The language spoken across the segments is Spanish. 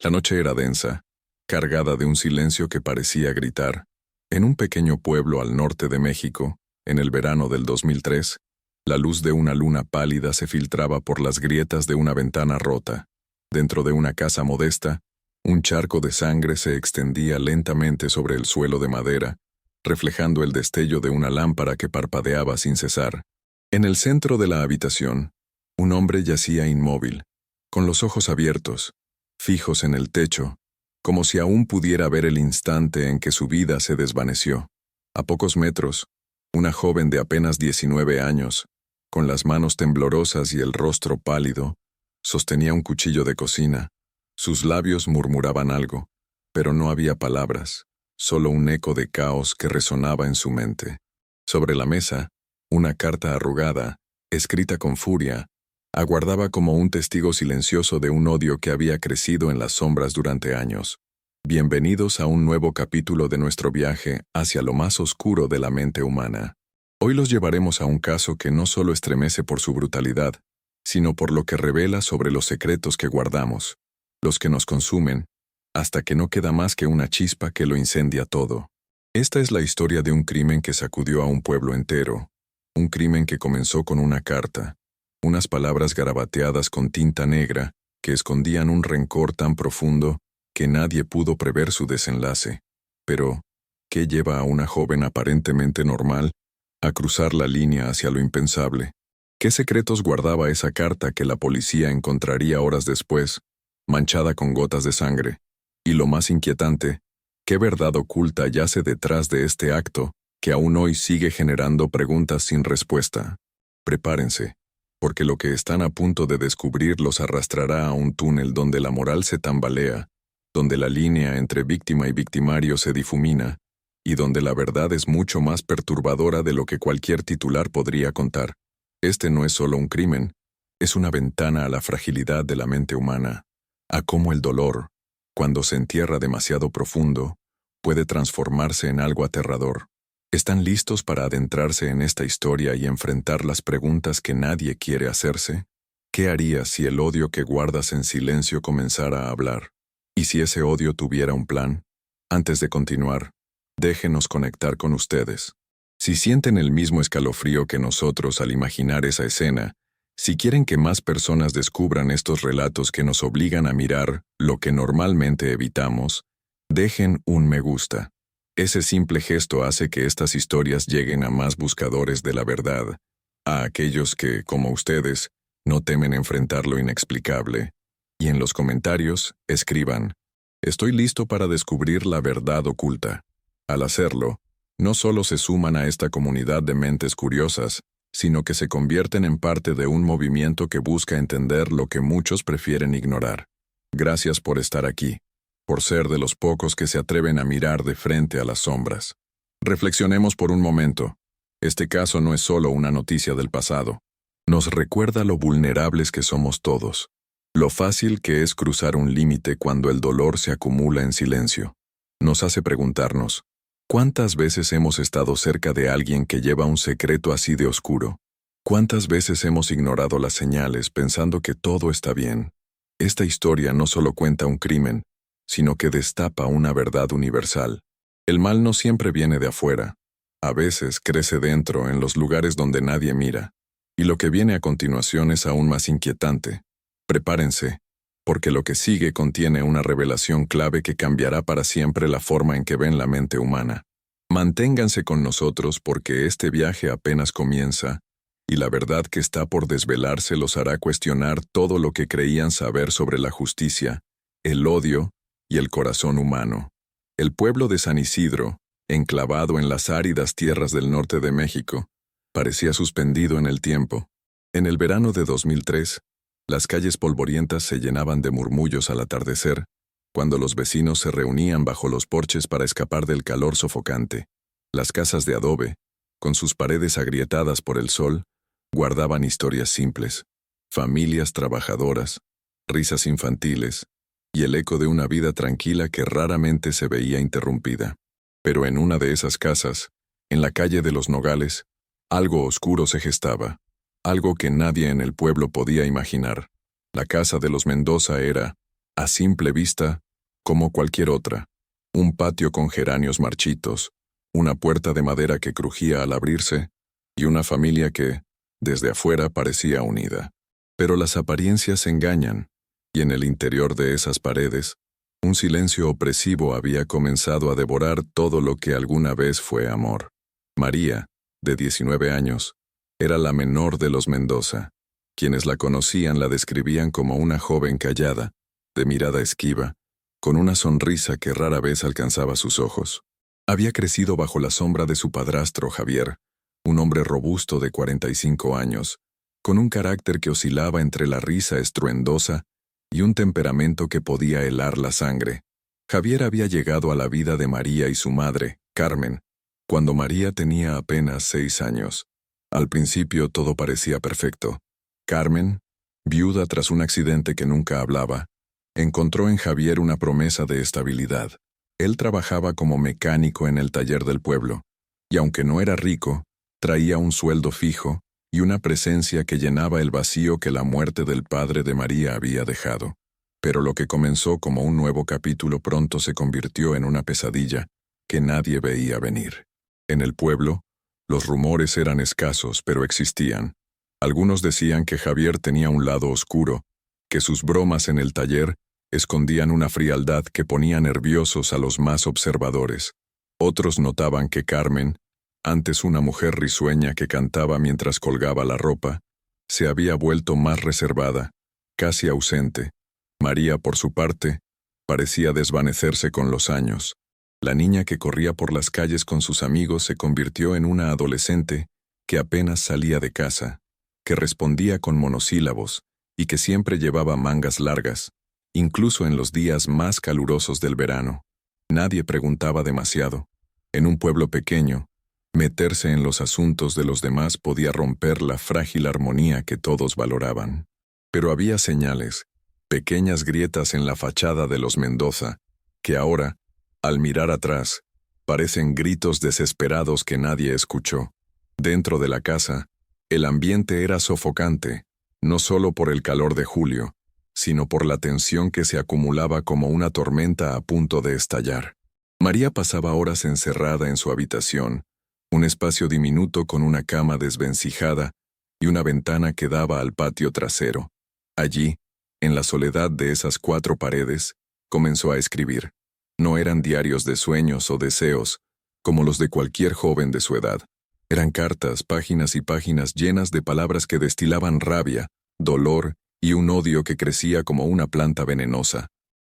La noche era densa, cargada de un silencio que parecía gritar. En un pequeño pueblo al norte de México, en el verano del 2003, la luz de una luna pálida se filtraba por las grietas de una ventana rota. Dentro de una casa modesta, un charco de sangre se extendía lentamente sobre el suelo de madera, reflejando el destello de una lámpara que parpadeaba sin cesar. En el centro de la habitación, un hombre yacía inmóvil, con los ojos abiertos, fijos en el techo, como si aún pudiera ver el instante en que su vida se desvaneció. A pocos metros, una joven de apenas 19 años, con las manos temblorosas y el rostro pálido, sostenía un cuchillo de cocina. Sus labios murmuraban algo, pero no había palabras, solo un eco de caos que resonaba en su mente. Sobre la mesa, una carta arrugada, escrita con furia, aguardaba como un testigo silencioso de un odio que había crecido en las sombras durante años. Bienvenidos a un nuevo capítulo de nuestro viaje hacia lo más oscuro de la mente humana. Hoy los llevaremos a un caso que no solo estremece por su brutalidad, sino por lo que revela sobre los secretos que guardamos, los que nos consumen, hasta que no queda más que una chispa que lo incendia todo. Esta es la historia de un crimen que sacudió a un pueblo entero, un crimen que comenzó con una carta, unas palabras garabateadas con tinta negra que escondían un rencor tan profundo que nadie pudo prever su desenlace. Pero, ¿qué lleva a una joven aparentemente normal a cruzar la línea hacia lo impensable? ¿Qué secretos guardaba esa carta que la policía encontraría horas después, manchada con gotas de sangre? Y lo más inquietante, ¿qué verdad oculta yace detrás de este acto que aún hoy sigue generando preguntas sin respuesta? Prepárense, porque lo que están a punto de descubrir los arrastrará a un túnel donde la moral se tambalea, donde la línea entre víctima y victimario se difumina, y donde la verdad es mucho más perturbadora de lo que cualquier titular podría contar. Este no es solo un crimen, es una ventana a la fragilidad de la mente humana, a cómo el dolor, cuando se entierra demasiado profundo, puede transformarse en algo aterrador. ¿Están listos para adentrarse en esta historia y enfrentar las preguntas que nadie quiere hacerse? ¿Qué harías si el odio que guardas en silencio comenzara a hablar? ¿Y si ese odio tuviera un plan? Antes de continuar, déjenos conectar con ustedes. Si sienten el mismo escalofrío que nosotros al imaginar esa escena, si quieren que más personas descubran estos relatos que nos obligan a mirar lo que normalmente evitamos, dejen un me gusta. Ese simple gesto hace que estas historias lleguen a más buscadores de la verdad, a aquellos que, como ustedes, no temen enfrentar lo inexplicable. Y en los comentarios, escriban: estoy listo para descubrir la verdad oculta. Al hacerlo, no solo se suman a esta comunidad de mentes curiosas, sino que se convierten en parte de un movimiento que busca entender lo que muchos prefieren ignorar. Gracias por estar aquí, por ser de los pocos que se atreven a mirar de frente a las sombras. Reflexionemos por un momento. Este caso no es solo una noticia del pasado. Nos recuerda lo vulnerables que somos todos, lo fácil que es cruzar un límite cuando el dolor se acumula en silencio. Nos hace preguntarnos: ¿cuántas veces hemos estado cerca de alguien que lleva un secreto así de oscuro? ¿Cuántas veces hemos ignorado las señales pensando que todo está bien? Esta historia no solo cuenta un crimen, sino que destapa una verdad universal. El mal no siempre viene de afuera. A veces crece dentro, en los lugares donde nadie mira. Y lo que viene a continuación es aún más inquietante. Prepárense, porque lo que sigue contiene una revelación clave que cambiará para siempre la forma en que ven la mente humana. Manténganse con nosotros porque este viaje apenas comienza, y la verdad que está por desvelarse los hará cuestionar todo lo que creían saber sobre la justicia, el odio y el corazón humano. El pueblo de San Isidro, enclavado en las áridas tierras del norte de México, parecía suspendido en el tiempo. En el verano de 2003, las calles polvorientas se llenaban de murmullos al atardecer, cuando los vecinos se reunían bajo los porches para escapar del calor sofocante. Las casas de adobe, con sus paredes agrietadas por el sol, guardaban historias simples, familias trabajadoras, risas infantiles, y el eco de una vida tranquila que raramente se veía interrumpida. Pero en una de esas casas, en la calle de los Nogales, algo oscuro se gestaba, algo que nadie en el pueblo podía imaginar. La casa de los Mendoza era, A simple vista, como cualquier otra. Un patio con geranios marchitos, una puerta de madera que crujía al abrirse, y una familia que, desde afuera, parecía unida. Pero las apariencias engañan, y en el interior de esas paredes, un silencio opresivo había comenzado a devorar todo lo que alguna vez fue amor. María, de 19 años, era la menor de los Mendoza. Quienes la conocían la describían como una joven callada, de mirada esquiva, con una sonrisa que rara vez alcanzaba sus ojos. Había crecido bajo la sombra de su padrastro Javier, un hombre robusto de 45 años, con un carácter que oscilaba entre la risa estruendosa y un temperamento que podía helar la sangre. Javier había llegado a la vida de María y su madre, Carmen, cuando María tenía apenas 6 años. Al principio todo parecía perfecto. Carmen, viuda tras un accidente que nunca hablaba, encontró en Javier una promesa de estabilidad. Él trabajaba como mecánico en el taller del pueblo, y aunque no era rico, traía un sueldo fijo y una presencia que llenaba el vacío que la muerte del padre de María había dejado. Pero lo que comenzó como un nuevo capítulo pronto se convirtió en una pesadilla que nadie veía venir. En el pueblo, los rumores eran escasos, pero existían. Algunos decían que Javier tenía un lado oscuro, que sus bromas en el taller escondían una frialdad que ponía nerviosos a los más observadores. Otros notaban que Carmen, antes una mujer risueña que cantaba mientras colgaba la ropa, se había vuelto más reservada, casi ausente. María, por su parte, parecía desvanecerse con los años. La niña que corría por las calles con sus amigos se convirtió en una adolescente que apenas salía de casa, que respondía con monosílabos y que siempre llevaba mangas largas, incluso en los días más calurosos del verano. Nadie preguntaba demasiado. En un pueblo pequeño, meterse en los asuntos de los demás podía romper la frágil armonía que todos valoraban. Pero había señales, pequeñas grietas en la fachada de los Mendoza, que ahora, al mirar atrás, parecen gritos desesperados que nadie escuchó. Dentro de la casa, el ambiente era sofocante, no solo por el calor de julio, sino por la tensión que se acumulaba como una tormenta a punto de estallar. María pasaba horas encerrada en su habitación, un espacio diminuto con una cama desvencijada y una ventana que daba al patio trasero. Allí, en la soledad de esas 4 paredes, comenzó a escribir. No eran diarios de sueños o deseos, como los de cualquier joven de su edad. Eran cartas, páginas y páginas llenas de palabras que destilaban rabia, dolor y un odio que crecía como una planta venenosa.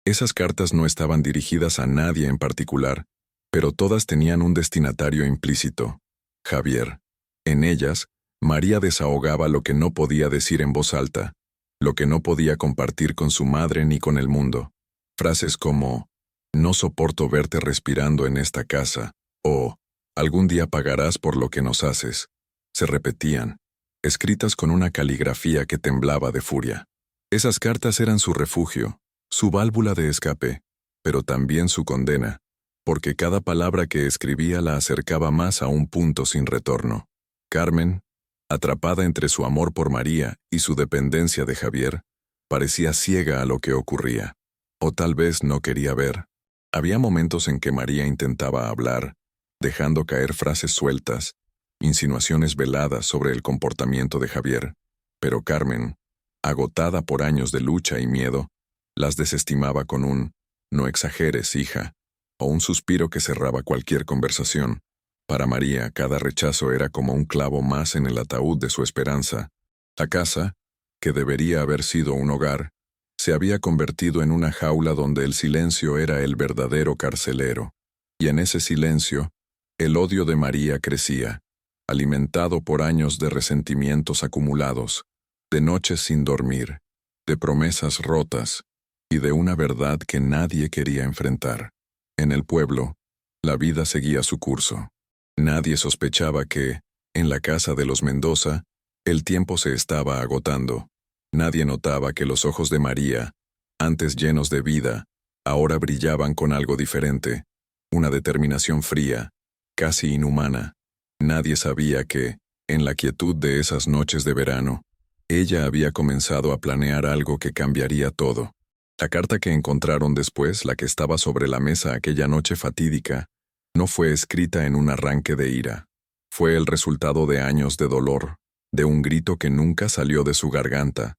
Esas cartas no estaban dirigidas a nadie en particular, pero todas tenían un destinatario implícito: Javier. En ellas, María desahogaba lo que no podía decir en voz alta, lo que no podía compartir con su madre ni con el mundo. Frases como, no soporto verte respirando en esta casa, o, algún día pagarás por lo que nos haces, se repetían, escritas con una caligrafía que temblaba de furia. Esas cartas eran su refugio, su válvula de escape, pero también su condena, porque cada palabra que escribía la acercaba más a un punto sin retorno. Carmen, atrapada entre su amor por María y su dependencia de Javier, parecía ciega a lo que ocurría, o tal vez no quería ver. Había momentos en que María intentaba hablar, dejando caer frases sueltas, insinuaciones veladas sobre el comportamiento de Javier, pero Carmen, agotada por años de lucha y miedo, las desestimaba con un «no exageres, hija», o un suspiro que cerraba cualquier conversación. Para María, cada rechazo era como un clavo más en el ataúd de su esperanza. La casa, que debería haber sido un hogar, se había convertido en una jaula donde el silencio era el verdadero carcelero. Y en ese silencio, el odio de María crecía, alimentado por años de resentimientos acumulados, de noches sin dormir, de promesas rotas y de una verdad que nadie quería enfrentar. En el pueblo, la vida seguía su curso. Nadie sospechaba que, en la casa de los Mendoza, el tiempo se estaba agotando. Nadie notaba que los ojos de María, antes llenos de vida, ahora brillaban con algo diferente, una determinación fría, casi inhumana. Nadie sabía que, en la quietud de esas noches de verano, ella había comenzado a planear algo que cambiaría todo. La carta que encontraron después, la que estaba sobre la mesa aquella noche fatídica, no fue escrita en un arranque de ira. Fue el resultado de años de dolor, de un grito que nunca salió de su garganta,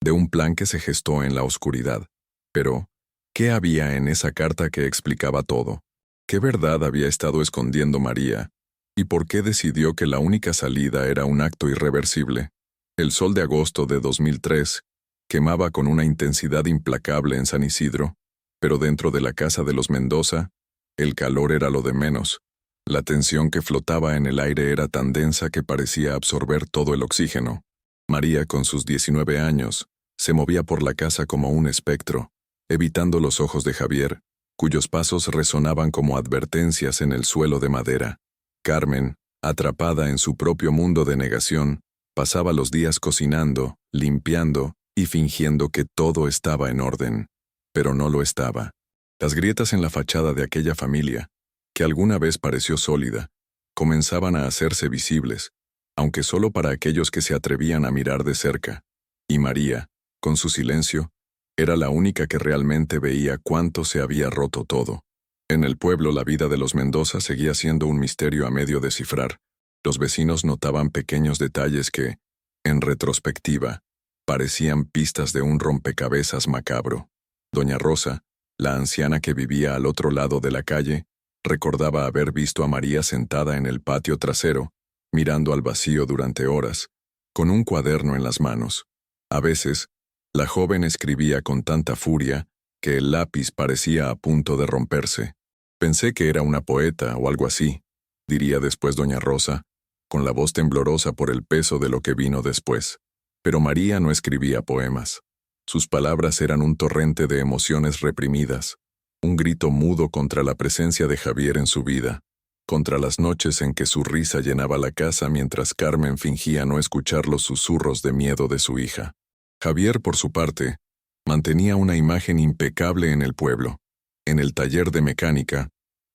de un plan que se gestó en la oscuridad. Pero, ¿qué había en esa carta que explicaba todo? ¿Qué verdad había estado escondiendo María? ¿Y por qué decidió que la única salida era un acto irreversible? El sol de agosto de 2003 quemaba con una intensidad implacable en San Isidro, pero dentro de la casa de los Mendoza, el calor era lo de menos. La tensión que flotaba en el aire era tan densa que parecía absorber todo el oxígeno. María, con sus 19 años, se movía por la casa como un espectro, evitando los ojos de Javier, cuyos pasos resonaban como advertencias en el suelo de madera. Carmen, atrapada en su propio mundo de negación, pasaba los días cocinando, limpiando y fingiendo que todo estaba en orden. Pero no lo estaba. Las grietas en la fachada de aquella familia, que alguna vez pareció sólida, comenzaban a hacerse visibles, aunque solo para aquellos que se atrevían a mirar de cerca. Y María, con su silencio, era la única que realmente veía cuánto se había roto todo. En el pueblo la vida de los Mendoza seguía siendo un misterio a medio descifrar. Los vecinos notaban pequeños detalles que, en retrospectiva, parecían pistas de un rompecabezas macabro. Doña Rosa, la anciana que vivía al otro lado de la calle, recordaba haber visto a María sentada en el patio trasero, mirando al vacío durante horas, con un cuaderno en las manos. A veces, la joven escribía con tanta furia que el lápiz parecía a punto de romperse. Pensé que era una poeta o algo así, diría después doña Rosa, con la voz temblorosa por el peso de lo que vino después. Pero María no escribía poemas. Sus palabras eran un torrente de emociones reprimidas, un grito mudo contra la presencia de Javier en su vida, contra las noches en que su risa llenaba la casa mientras Carmen fingía no escuchar los susurros de miedo de su hija. Javier, por su parte, mantenía una imagen impecable en el pueblo. En el taller de mecánica,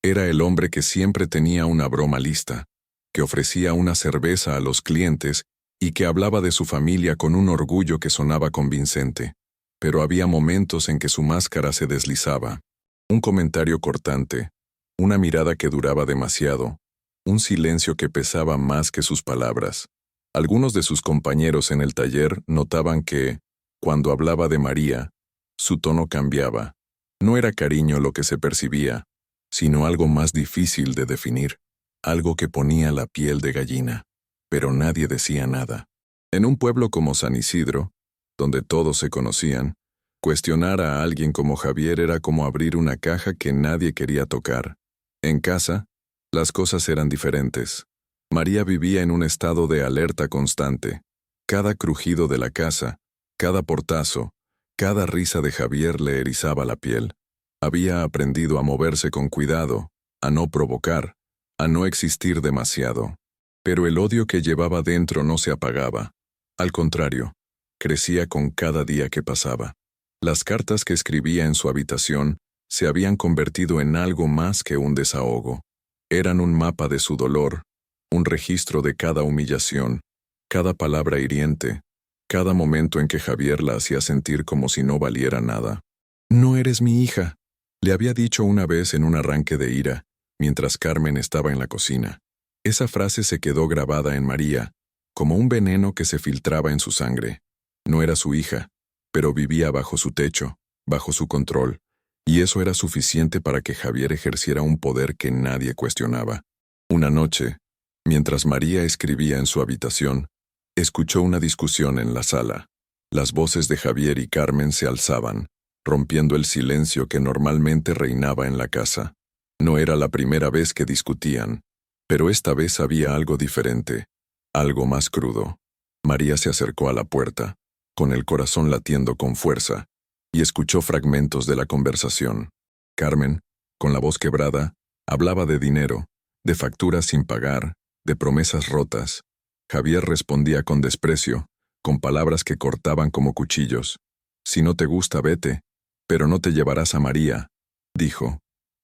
era el hombre que siempre tenía una broma lista, que ofrecía una cerveza a los clientes y que hablaba de su familia con un orgullo que sonaba convincente. Pero había momentos en que su máscara se deslizaba. Un comentario cortante, una mirada que duraba demasiado, un silencio que pesaba más que sus palabras. Algunos de sus compañeros en el taller notaban que, cuando hablaba de María, su tono cambiaba. No era cariño lo que se percibía, sino algo más difícil de definir, algo que ponía la piel de gallina. Pero nadie decía nada. En un pueblo como San Isidro, donde todos se conocían, cuestionar a alguien como Javier era como abrir una caja que nadie quería tocar. En casa, las cosas eran diferentes. María vivía en un estado de alerta constante. Cada crujido de la casa, cada portazo, cada risa de Javier le erizaba la piel. Había aprendido a moverse con cuidado, a no provocar, a no existir demasiado. Pero el odio que llevaba dentro no se apagaba. Al contrario, crecía con cada día que pasaba. Las cartas que escribía en su habitación se habían convertido en algo más que un desahogo. Eran un mapa de su dolor, un registro de cada humillación, cada palabra hiriente, cada momento en que Javier la hacía sentir como si no valiera nada. «No eres mi hija», le había dicho una vez en un arranque de ira, mientras Carmen estaba en la cocina. Esa frase se quedó grabada en María, como un veneno que se filtraba en su sangre. No era su hija, pero vivía bajo su techo, bajo su control, y eso era suficiente para que Javier ejerciera un poder que nadie cuestionaba. Una noche, mientras María escribía en su habitación, escuchó una discusión en la sala. Las voces de Javier y Carmen se alzaban, rompiendo el silencio que normalmente reinaba en la casa. No era la primera vez que discutían, pero esta vez había algo diferente, algo más crudo. María se acercó a la puerta, con el corazón latiendo con fuerza, y escuchó fragmentos de la conversación. Carmen, con la voz quebrada, hablaba de dinero, de facturas sin pagar, de promesas rotas. Javier respondía con desprecio, con palabras que cortaban como cuchillos. «Si no te gusta, vete, pero no te llevarás a María», dijo,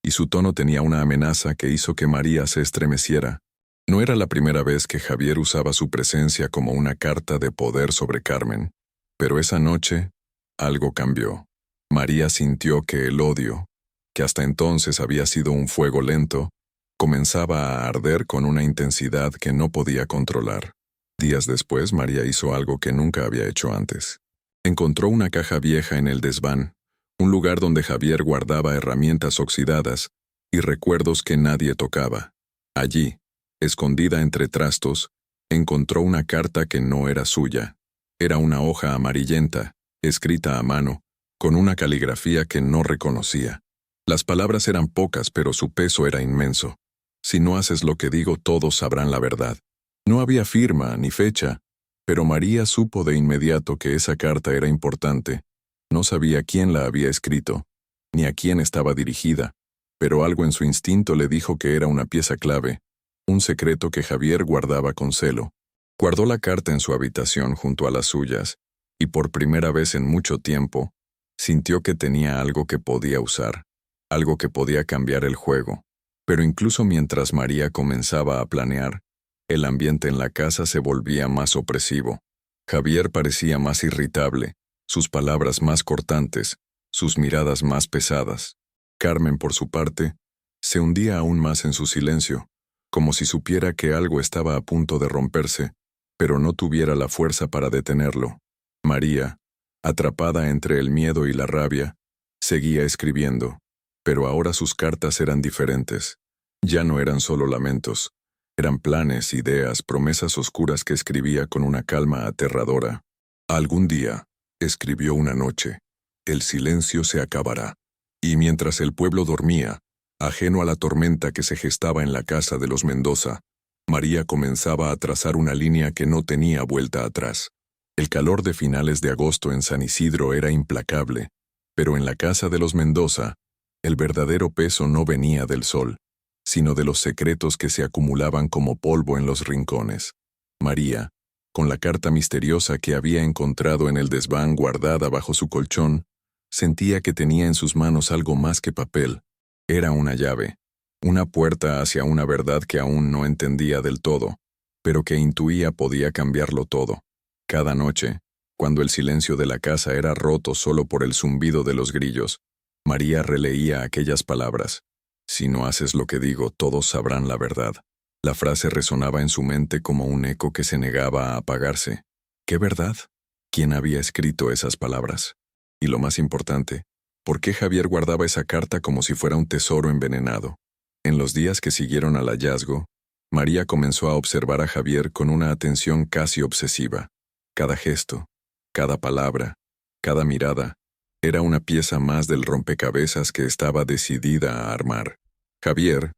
y su tono tenía una amenaza que hizo que María se estremeciera. No era la primera vez que Javier usaba su presencia como una carta de poder sobre Carmen, pero esa noche algo cambió. María sintió que el odio, que hasta entonces había sido un fuego lento, comenzaba a arder con una intensidad que no podía controlar. Días después, María hizo algo que nunca había hecho antes. Encontró una caja vieja en el desván, un lugar donde Javier guardaba herramientas oxidadas y recuerdos que nadie tocaba. Allí, escondida entre trastos, encontró una carta que no era suya. Era una hoja amarillenta, escrita a mano, con una caligrafía que no reconocía. Las palabras eran pocas, pero su peso era inmenso. Si no haces lo que digo, todos sabrán la verdad. No había firma ni fecha, pero María supo de inmediato que esa carta era importante. No sabía quién la había escrito, ni a quién estaba dirigida, pero algo en su instinto le dijo que era una pieza clave, un secreto que Javier guardaba con celo. Guardó la carta en su habitación junto a las suyas, y por primera vez en mucho tiempo, sintió que tenía algo que podía usar, algo que podía cambiar el juego. Pero incluso mientras María comenzaba a planear, el ambiente en la casa se volvía más opresivo. Javier parecía más irritable, sus palabras más cortantes, sus miradas más pesadas. Carmen, por su parte, se hundía aún más en su silencio, como si supiera que algo estaba a punto de romperse, pero no tuviera la fuerza para detenerlo. María, atrapada entre el miedo y la rabia, seguía escribiendo, pero ahora sus cartas eran diferentes. Ya no eran solo lamentos, eran planes, ideas, promesas oscuras que escribía con una calma aterradora. Algún día, escribió una noche, el silencio se acabará. Y mientras el pueblo dormía, ajeno a la tormenta que se gestaba en la casa de los Mendoza, María comenzaba a trazar una línea que no tenía vuelta atrás. El calor de finales de agosto en San Isidro era implacable, pero en la casa de los Mendoza, el verdadero peso no venía del sol, sino de los secretos que se acumulaban como polvo en los rincones. María, con la carta misteriosa que había encontrado en el desván guardada bajo su colchón, sentía que tenía en sus manos algo más que papel. Era una llave, una puerta hacia una verdad que aún no entendía del todo, pero que intuía podía cambiarlo todo. Cada noche, cuando el silencio de la casa era roto solo por el zumbido de los grillos, María releía aquellas palabras. Si no haces lo que digo, todos sabrán la verdad. La frase resonaba en su mente como un eco que se negaba a apagarse. ¿Qué verdad? ¿Quién había escrito esas palabras? Y lo más importante, ¿por qué Javier guardaba esa carta como si fuera un tesoro envenenado? En los días que siguieron al hallazgo, María comenzó a observar a Javier con una atención casi obsesiva. Cada gesto, cada palabra, cada mirada, era una pieza más del rompecabezas que estaba decidida a armar. Javier,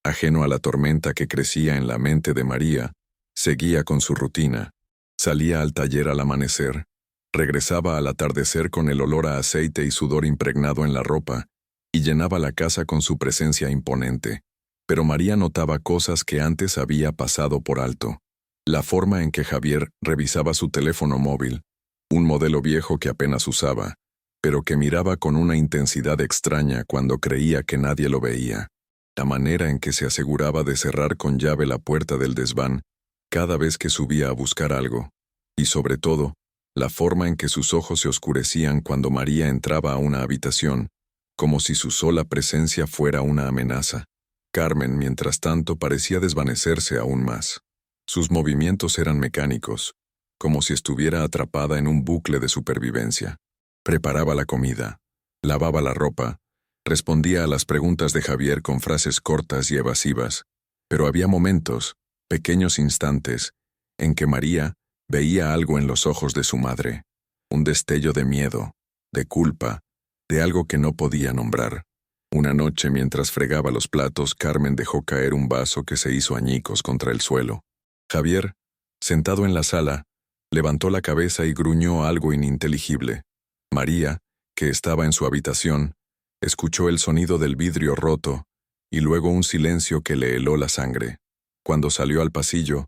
ajeno a la tormenta que crecía en la mente de María, seguía con su rutina. Salía al taller al amanecer, regresaba al atardecer con el olor a aceite y sudor impregnado en la ropa, y llenaba la casa con su presencia imponente. Pero María notaba cosas que antes había pasado por alto. La forma en que Javier revisaba su teléfono móvil, un modelo viejo que apenas usaba, pero que miraba con una intensidad extraña cuando creía que nadie lo veía. La manera en que se aseguraba de cerrar con llave la puerta del desván cada vez que subía a buscar algo, y sobre todo, la forma en que sus ojos se oscurecían cuando María entraba a una habitación, como si su sola presencia fuera una amenaza. Carmen, mientras tanto, parecía desvanecerse aún más. Sus movimientos eran mecánicos, como si estuviera atrapada en un bucle de supervivencia. Preparaba la comida, lavaba la ropa, respondía a las preguntas de Javier con frases cortas y evasivas, pero había momentos, pequeños instantes, en que María veía algo en los ojos de su madre, un destello de miedo, de culpa, de algo que no podía nombrar. Una noche, mientras fregaba los platos, Carmen dejó caer un vaso que se hizo añicos contra el suelo. Javier, sentado en la sala, levantó la cabeza y gruñó algo ininteligible. María, que estaba en su habitación, escuchó el sonido del vidrio roto y luego un silencio que le heló la sangre. Cuando salió al pasillo,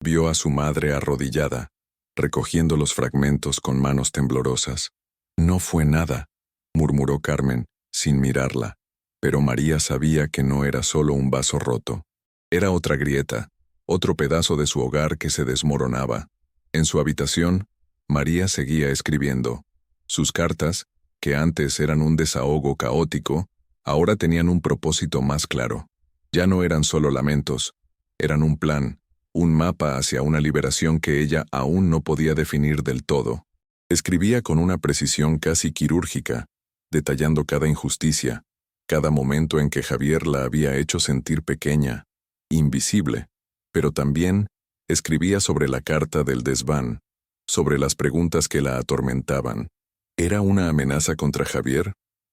vio a su madre arrodillada, recogiendo los fragmentos con manos temblorosas. «No fue nada», murmuró Carmen, sin mirarla, pero María sabía que no era solo un vaso roto. Era otra grieta, otro pedazo de su hogar que se desmoronaba. En su habitación, María seguía escribiendo. Sus cartas, que antes eran un desahogo caótico, ahora tenían un propósito más claro. Ya no eran solo lamentos, eran un plan, un mapa hacia una liberación que ella aún no podía definir del todo. Escribía con una precisión casi quirúrgica, detallando cada injusticia, cada momento en que Javier la había hecho sentir pequeña, invisible, pero también escribía sobre la carta del desván, sobre las preguntas que la atormentaban. ¿Era una amenaza contra Javier?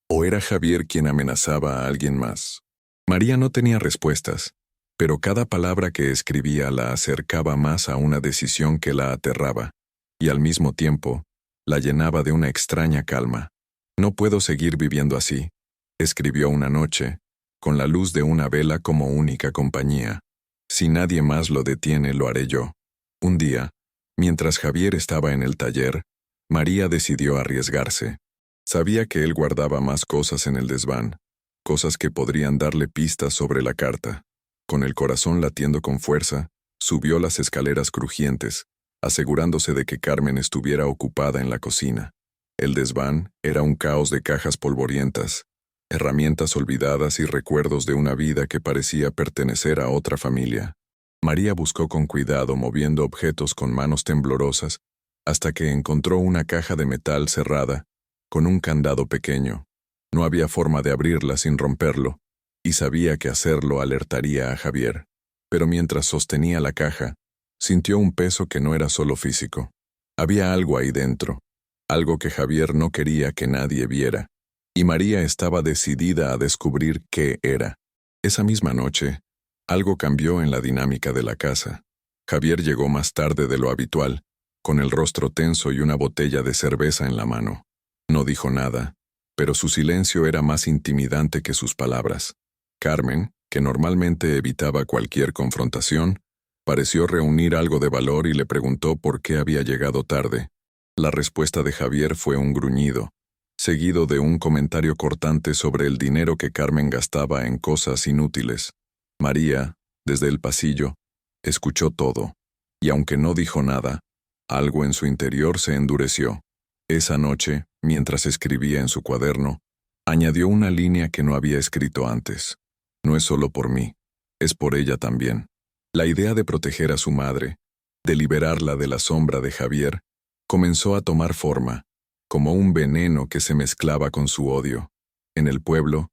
¿O era Javier quien amenazaba a alguien más? María no tenía respuestas, pero cada palabra que escribía la acercaba más a una decisión que la aterraba, y al mismo tiempo, la llenaba de una extraña calma. No puedo seguir viviendo así, escribió una noche, con la luz de una vela como única compañía. Si nadie más lo detiene, lo haré yo. Un día, mientras Javier estaba en el taller, María decidió arriesgarse. Sabía que él guardaba más cosas en el desván, cosas que podrían darle pistas sobre la carta. Con el corazón latiendo con fuerza, subió las escaleras crujientes, asegurándose de que Carmen estuviera ocupada en la cocina. El desván era un caos de cajas polvorientas, herramientas olvidadas y recuerdos de una vida que parecía pertenecer a otra familia. María buscó con cuidado, moviendo objetos con manos temblorosas, hasta que encontró una caja de metal cerrada, con un candado pequeño. No había forma de abrirla sin romperlo, y sabía que hacerlo alertaría a Javier. Pero mientras sostenía la caja, sintió un peso que no era solo físico. Había algo ahí dentro, algo que Javier no quería que nadie viera, y María estaba decidida a descubrir qué era. Esa misma noche, algo cambió en la dinámica de la casa. Javier llegó más tarde de lo habitual, con el rostro tenso y una botella de cerveza en la mano. No dijo nada, pero su silencio era más intimidante que sus palabras. Carmen, que normalmente evitaba cualquier confrontación, pareció reunir algo de valor y le preguntó por qué había llegado tarde. La respuesta de Javier fue un gruñido, seguido de un comentario cortante sobre el dinero que Carmen gastaba en cosas inútiles. María, desde el pasillo, escuchó todo, y aunque no dijo nada, algo en su interior se endureció. Esa noche, mientras escribía en su cuaderno, añadió una línea que no había escrito antes. No es solo por mí, es por ella también. La idea de proteger a su madre, de liberarla de la sombra de Javier, comenzó a tomar forma, como un veneno que se mezclaba con su odio. En el pueblo,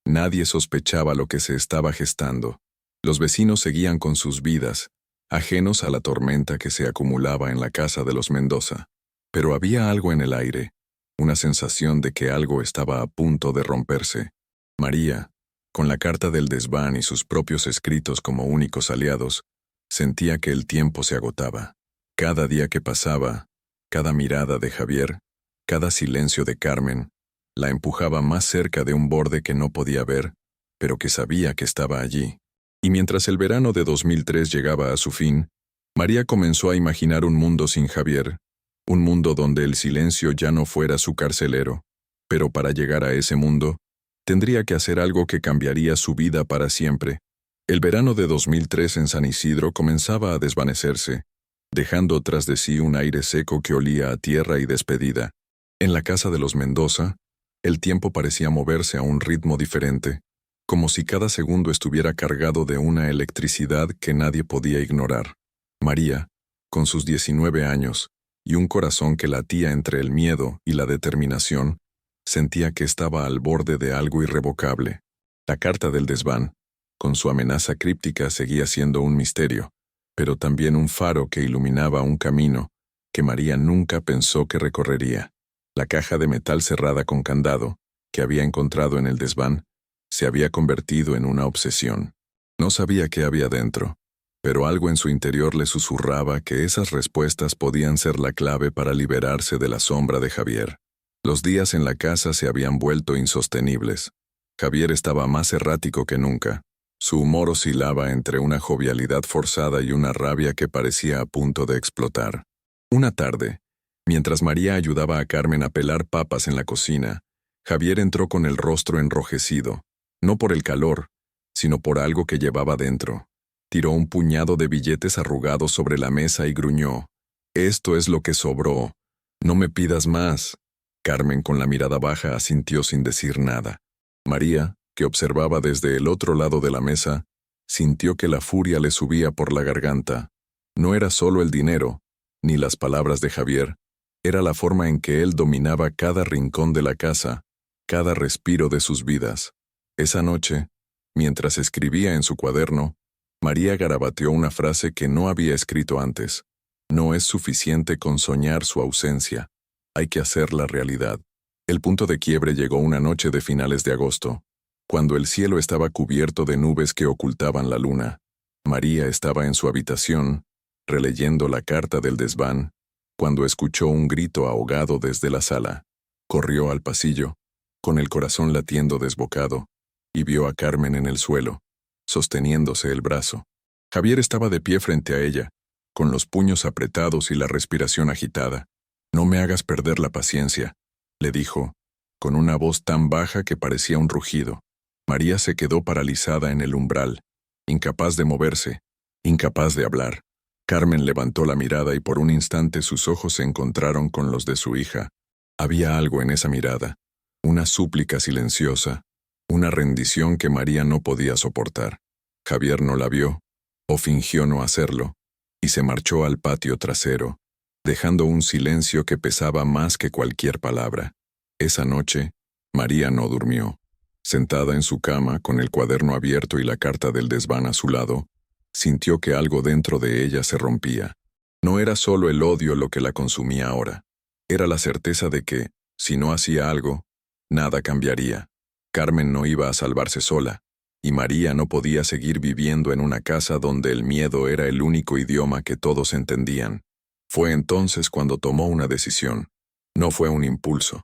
nadie sospechaba lo que se estaba gestando. Los vecinos seguían con sus vidas, ajenos a la tormenta que se acumulaba en la casa de los Mendoza. Pero había algo en el aire, una sensación de que algo estaba a punto de romperse. María, con la carta del desván y sus propios escritos como únicos aliados, sentía que el tiempo se agotaba. Cada día que pasaba, cada mirada de Javier, cada silencio de Carmen, la empujaba más cerca de un borde que no podía ver, pero que sabía que estaba allí. Y mientras el verano de 2003 llegaba a su fin, María comenzó a imaginar un mundo sin Javier, un mundo donde el silencio ya no fuera su carcelero. Pero para llegar a ese mundo, tendría que hacer algo que cambiaría su vida para siempre. El verano de 2003 en San Isidro comenzaba a desvanecerse, dejando tras de sí un aire seco que olía a tierra y despedida. En la casa de los Mendoza, el tiempo parecía moverse a un ritmo diferente, como si cada segundo estuviera cargado de una electricidad que nadie podía ignorar. María, con sus 19 años, y un corazón que latía entre el miedo y la determinación, sentía que estaba al borde de algo irrevocable. La carta del desván, con su amenaza críptica, seguía siendo un misterio, pero también un faro que iluminaba un camino que María nunca pensó que recorrería. La caja de metal cerrada con candado, que había encontrado en el desván, se había convertido en una obsesión. No sabía qué había dentro, pero algo en su interior le susurraba que esas respuestas podían ser la clave para liberarse de la sombra de Javier. Los días en la casa se habían vuelto insostenibles. Javier estaba más errático que nunca. Su humor oscilaba entre una jovialidad forzada y una rabia que parecía a punto de explotar. Una tarde, mientras María ayudaba a Carmen a pelar papas en la cocina, Javier entró con el rostro enrojecido, no por el calor, sino por algo que llevaba dentro. Tiró un puñado de billetes arrugados sobre la mesa y gruñó: «Esto es lo que sobró. No me pidas más». Carmen, con la mirada baja, asintió sin decir nada. María, que observaba desde el otro lado de la mesa, sintió que la furia le subía por la garganta. No era solo el dinero, ni las palabras de Javier, era la forma en que él dominaba cada rincón de la casa, cada respiro de sus vidas. Esa noche, mientras escribía en su cuaderno, María garabateó una frase que no había escrito antes. No es suficiente con soñar su ausencia, hay que hacerla realidad. El punto de quiebre llegó una noche de finales de agosto, cuando el cielo estaba cubierto de nubes que ocultaban la luna. María estaba en su habitación, releyendo la carta del desván, cuando escuchó un grito ahogado desde la sala. Corrió al pasillo, con el corazón latiendo desbocado, y vio a Carmen en el suelo, sosteniéndose el brazo. Javier estaba de pie frente a ella, con los puños apretados y la respiración agitada. «No me hagas perder la paciencia», le dijo, con una voz tan baja que parecía un rugido. María se quedó paralizada en el umbral, incapaz de moverse, incapaz de hablar. Carmen levantó la mirada y por un instante sus ojos se encontraron con los de su hija. Había algo en esa mirada, una súplica silenciosa, una rendición que María no podía soportar. Javier no la vio, o fingió no hacerlo, y se marchó al patio trasero, dejando un silencio que pesaba más que cualquier palabra. Esa noche, María no durmió. Sentada en su cama, con el cuaderno abierto y la carta del desván a su lado, sintió que algo dentro de ella se rompía. No era solo el odio lo que la consumía ahora. Era la certeza de que, si no hacía algo, nada cambiaría. Carmen no iba a salvarse sola, y María no podía seguir viviendo en una casa donde el miedo era el único idioma que todos entendían. Fue entonces cuando tomó una decisión. No fue un impulso,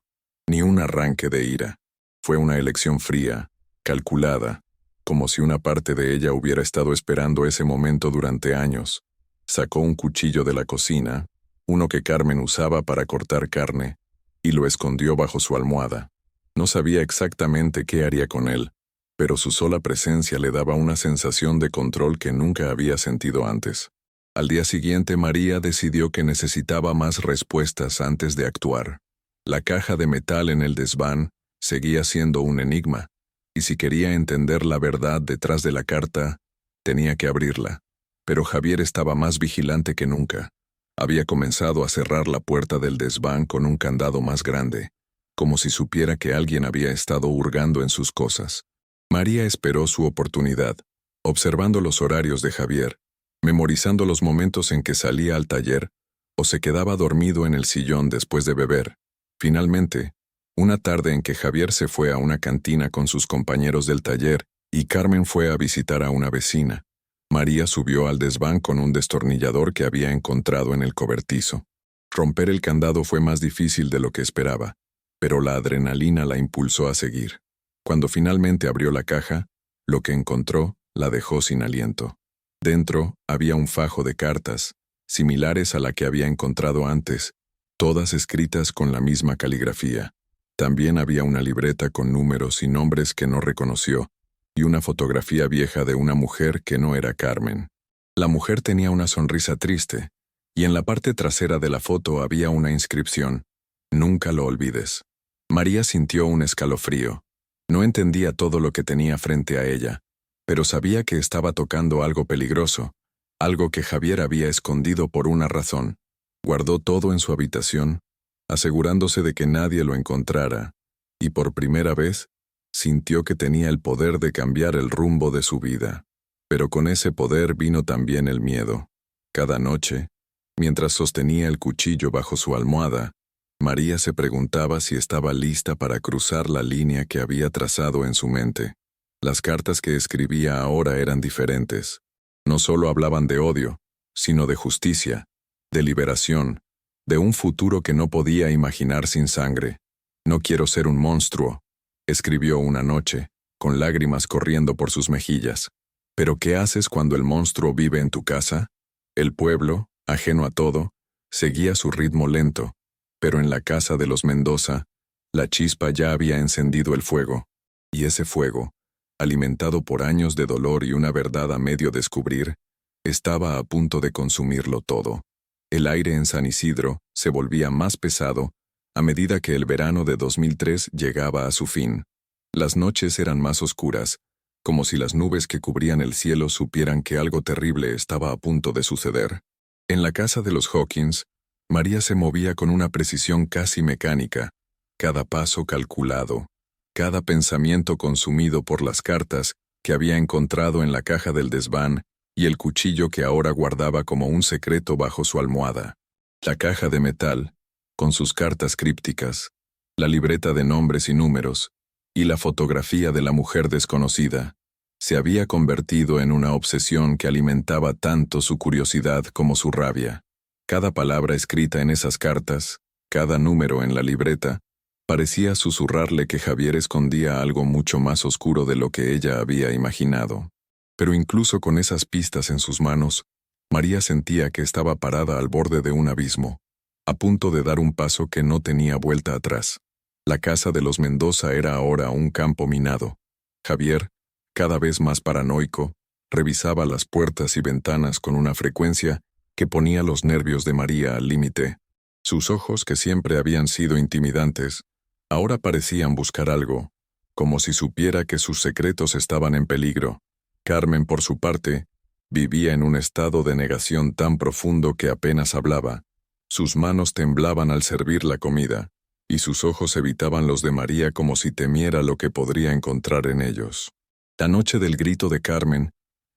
ni un arranque de ira. Fue una elección fría, calculada, como si una parte de ella hubiera estado esperando ese momento durante años. Sacó un cuchillo de la cocina, uno que Carmen usaba para cortar carne, y lo escondió bajo su almohada. No sabía exactamente qué haría con él, pero su sola presencia le daba una sensación de control que nunca había sentido antes. Al día siguiente, María decidió que necesitaba más respuestas antes de actuar. La caja de metal en el desván seguía siendo un enigma, y si quería entender la verdad detrás de la carta, tenía que abrirla. Pero Javier estaba más vigilante que nunca. Había comenzado a cerrar la puerta del desván con un candado más grande, como si supiera que alguien había estado hurgando en sus cosas. María esperó su oportunidad, observando los horarios de Javier, memorizando los momentos en que salía al taller o se quedaba dormido en el sillón después de beber. Finalmente, una tarde en que Javier se fue a una cantina con sus compañeros del taller y Carmen fue a visitar a una vecina, María subió al desván con un destornillador que había encontrado en el cobertizo. Romper el candado fue más difícil de lo que esperaba, pero la adrenalina la impulsó a seguir. Cuando finalmente abrió la caja, lo que encontró la dejó sin aliento. Dentro había un fajo de cartas, similares a la que había encontrado antes, todas escritas con la misma caligrafía. También había una libreta con números y nombres que no reconoció, y una fotografía vieja de una mujer que no era Carmen. La mujer tenía una sonrisa triste, y en la parte trasera de la foto había una inscripción: «Nunca lo olvides». María sintió un escalofrío. No entendía todo lo que tenía frente a ella, pero sabía que estaba tocando algo peligroso, algo que Javier había escondido por una razón. Guardó todo en su habitación, asegurándose de que nadie lo encontrara, y por primera vez sintió que tenía el poder de cambiar el rumbo de su vida. Pero con ese poder vino también el miedo. Cada noche, mientras sostenía el cuchillo bajo su almohada, María se preguntaba si estaba lista para cruzar la línea que había trazado en su mente. Las cartas que escribía ahora eran diferentes. No solo hablaban de odio, sino de justicia, de liberación, de un futuro que no podía imaginar sin sangre. «No quiero ser un monstruo», escribió una noche, con lágrimas corriendo por sus mejillas. «¿Pero qué haces cuando el monstruo vive en tu casa?» El pueblo, ajeno a todo, seguía su ritmo lento, pero en la casa de los Mendoza, la chispa ya había encendido el fuego, y ese fuego, alimentado por años de dolor y una verdad a medio descubrir, estaba a punto de consumirlo todo. El aire en San Isidro se volvía más pesado a medida que el verano de 2003 llegaba a su fin. Las noches eran más oscuras, como si las nubes que cubrían el cielo supieran que algo terrible estaba a punto de suceder. En la casa de los Hawkins, María se movía con una precisión casi mecánica, cada paso calculado, cada pensamiento consumido por las cartas que había encontrado en la caja del desván y el cuchillo que ahora guardaba como un secreto bajo su almohada. La caja de metal, con sus cartas crípticas, la libreta de nombres y números, y la fotografía de la mujer desconocida, se había convertido en una obsesión que alimentaba tanto su curiosidad como su rabia. Cada palabra escrita en esas cartas, cada número en la libreta, parecía susurrarle que Javier escondía algo mucho más oscuro de lo que ella había imaginado. Pero incluso con esas pistas en sus manos, María sentía que estaba parada al borde de un abismo, a punto de dar un paso que no tenía vuelta atrás. La casa de los Mendoza era ahora un campo minado. Javier, cada vez más paranoico, revisaba las puertas y ventanas con una frecuencia que ponía los nervios de María al límite. Sus ojos, que siempre habían sido intimidantes, ahora parecían buscar algo, como si supiera que sus secretos estaban en peligro. Carmen, por su parte, vivía en un estado de negación tan profundo que apenas hablaba. Sus manos temblaban al servir la comida, y sus ojos evitaban los de María como si temiera lo que podría encontrar en ellos. La noche del grito de Carmen,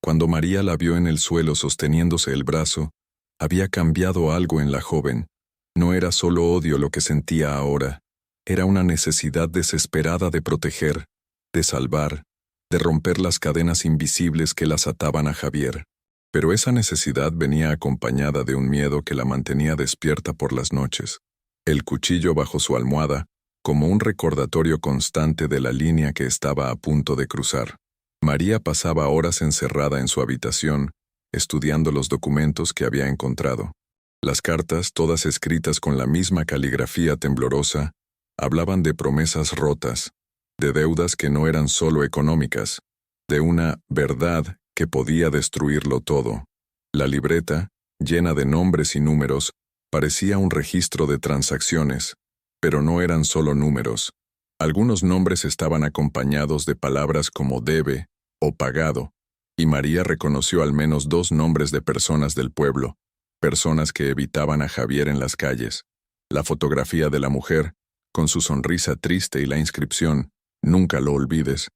cuando María la vio en el suelo sosteniéndose el brazo, había cambiado algo en la joven. No era solo odio lo que sentía ahora, era una necesidad desesperada de proteger, de salvar, de romper las cadenas invisibles que las ataban a Javier. Pero esa necesidad venía acompañada de un miedo que la mantenía despierta por las noches. El cuchillo bajo su almohada, como un recordatorio constante de la línea que estaba a punto de cruzar. María pasaba horas encerrada en su habitación, estudiando los documentos que había encontrado. Las cartas, todas escritas con la misma caligrafía temblorosa, hablaban de promesas rotas, de deudas que no eran solo económicas, de una verdad que podía destruirlo todo. La libreta, llena de nombres y números, parecía un registro de transacciones, pero no eran solo números. Algunos nombres estaban acompañados de palabras como debe o pagado, y María reconoció al menos 2 nombres de personas del pueblo, personas que evitaban a Javier en las calles. La fotografía de la mujer, con su sonrisa triste y la inscripción, «Nunca lo olvides»,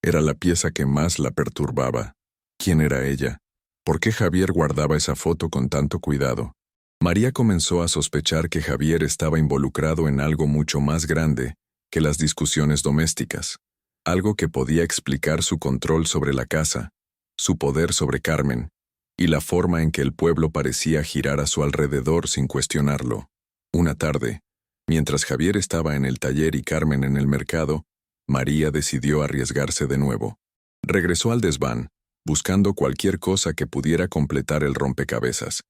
era la pieza que más la perturbaba. ¿Quién era ella? ¿Por qué Javier guardaba esa foto con tanto cuidado? María comenzó a sospechar que Javier estaba involucrado en algo mucho más grande que las discusiones domésticas, algo que podía explicar su control sobre la casa, su poder sobre Carmen, y la forma en que el pueblo parecía girar a su alrededor sin cuestionarlo. Una tarde, mientras Javier estaba en el taller y Carmen en el mercado, María decidió arriesgarse de nuevo. Regresó al desván, buscando cualquier cosa que pudiera completar el rompecabezas.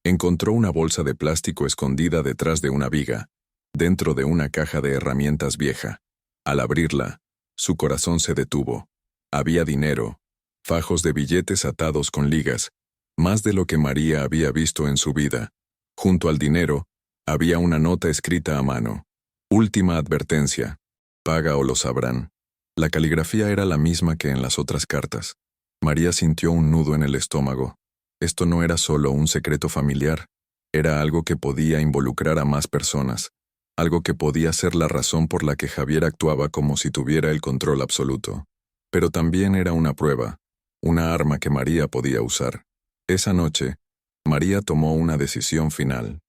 Encontró una bolsa de plástico escondida detrás de una viga, dentro de una caja de herramientas vieja. Al abrirla, su corazón se detuvo. Había dinero, fajos de billetes atados con ligas, más de lo que María había visto en su vida. Junto al dinero, había una nota escrita a mano. Última advertencia. Paga o lo sabrán. La caligrafía era la misma que en las otras cartas. María sintió un nudo en el estómago. Esto no era solo un secreto familiar, era algo que podía involucrar a más personas, algo que podía ser la razón por la que Javier actuaba como si tuviera el control absoluto. Pero también era una prueba, una arma que María podía usar. Esa noche, María tomó una decisión final.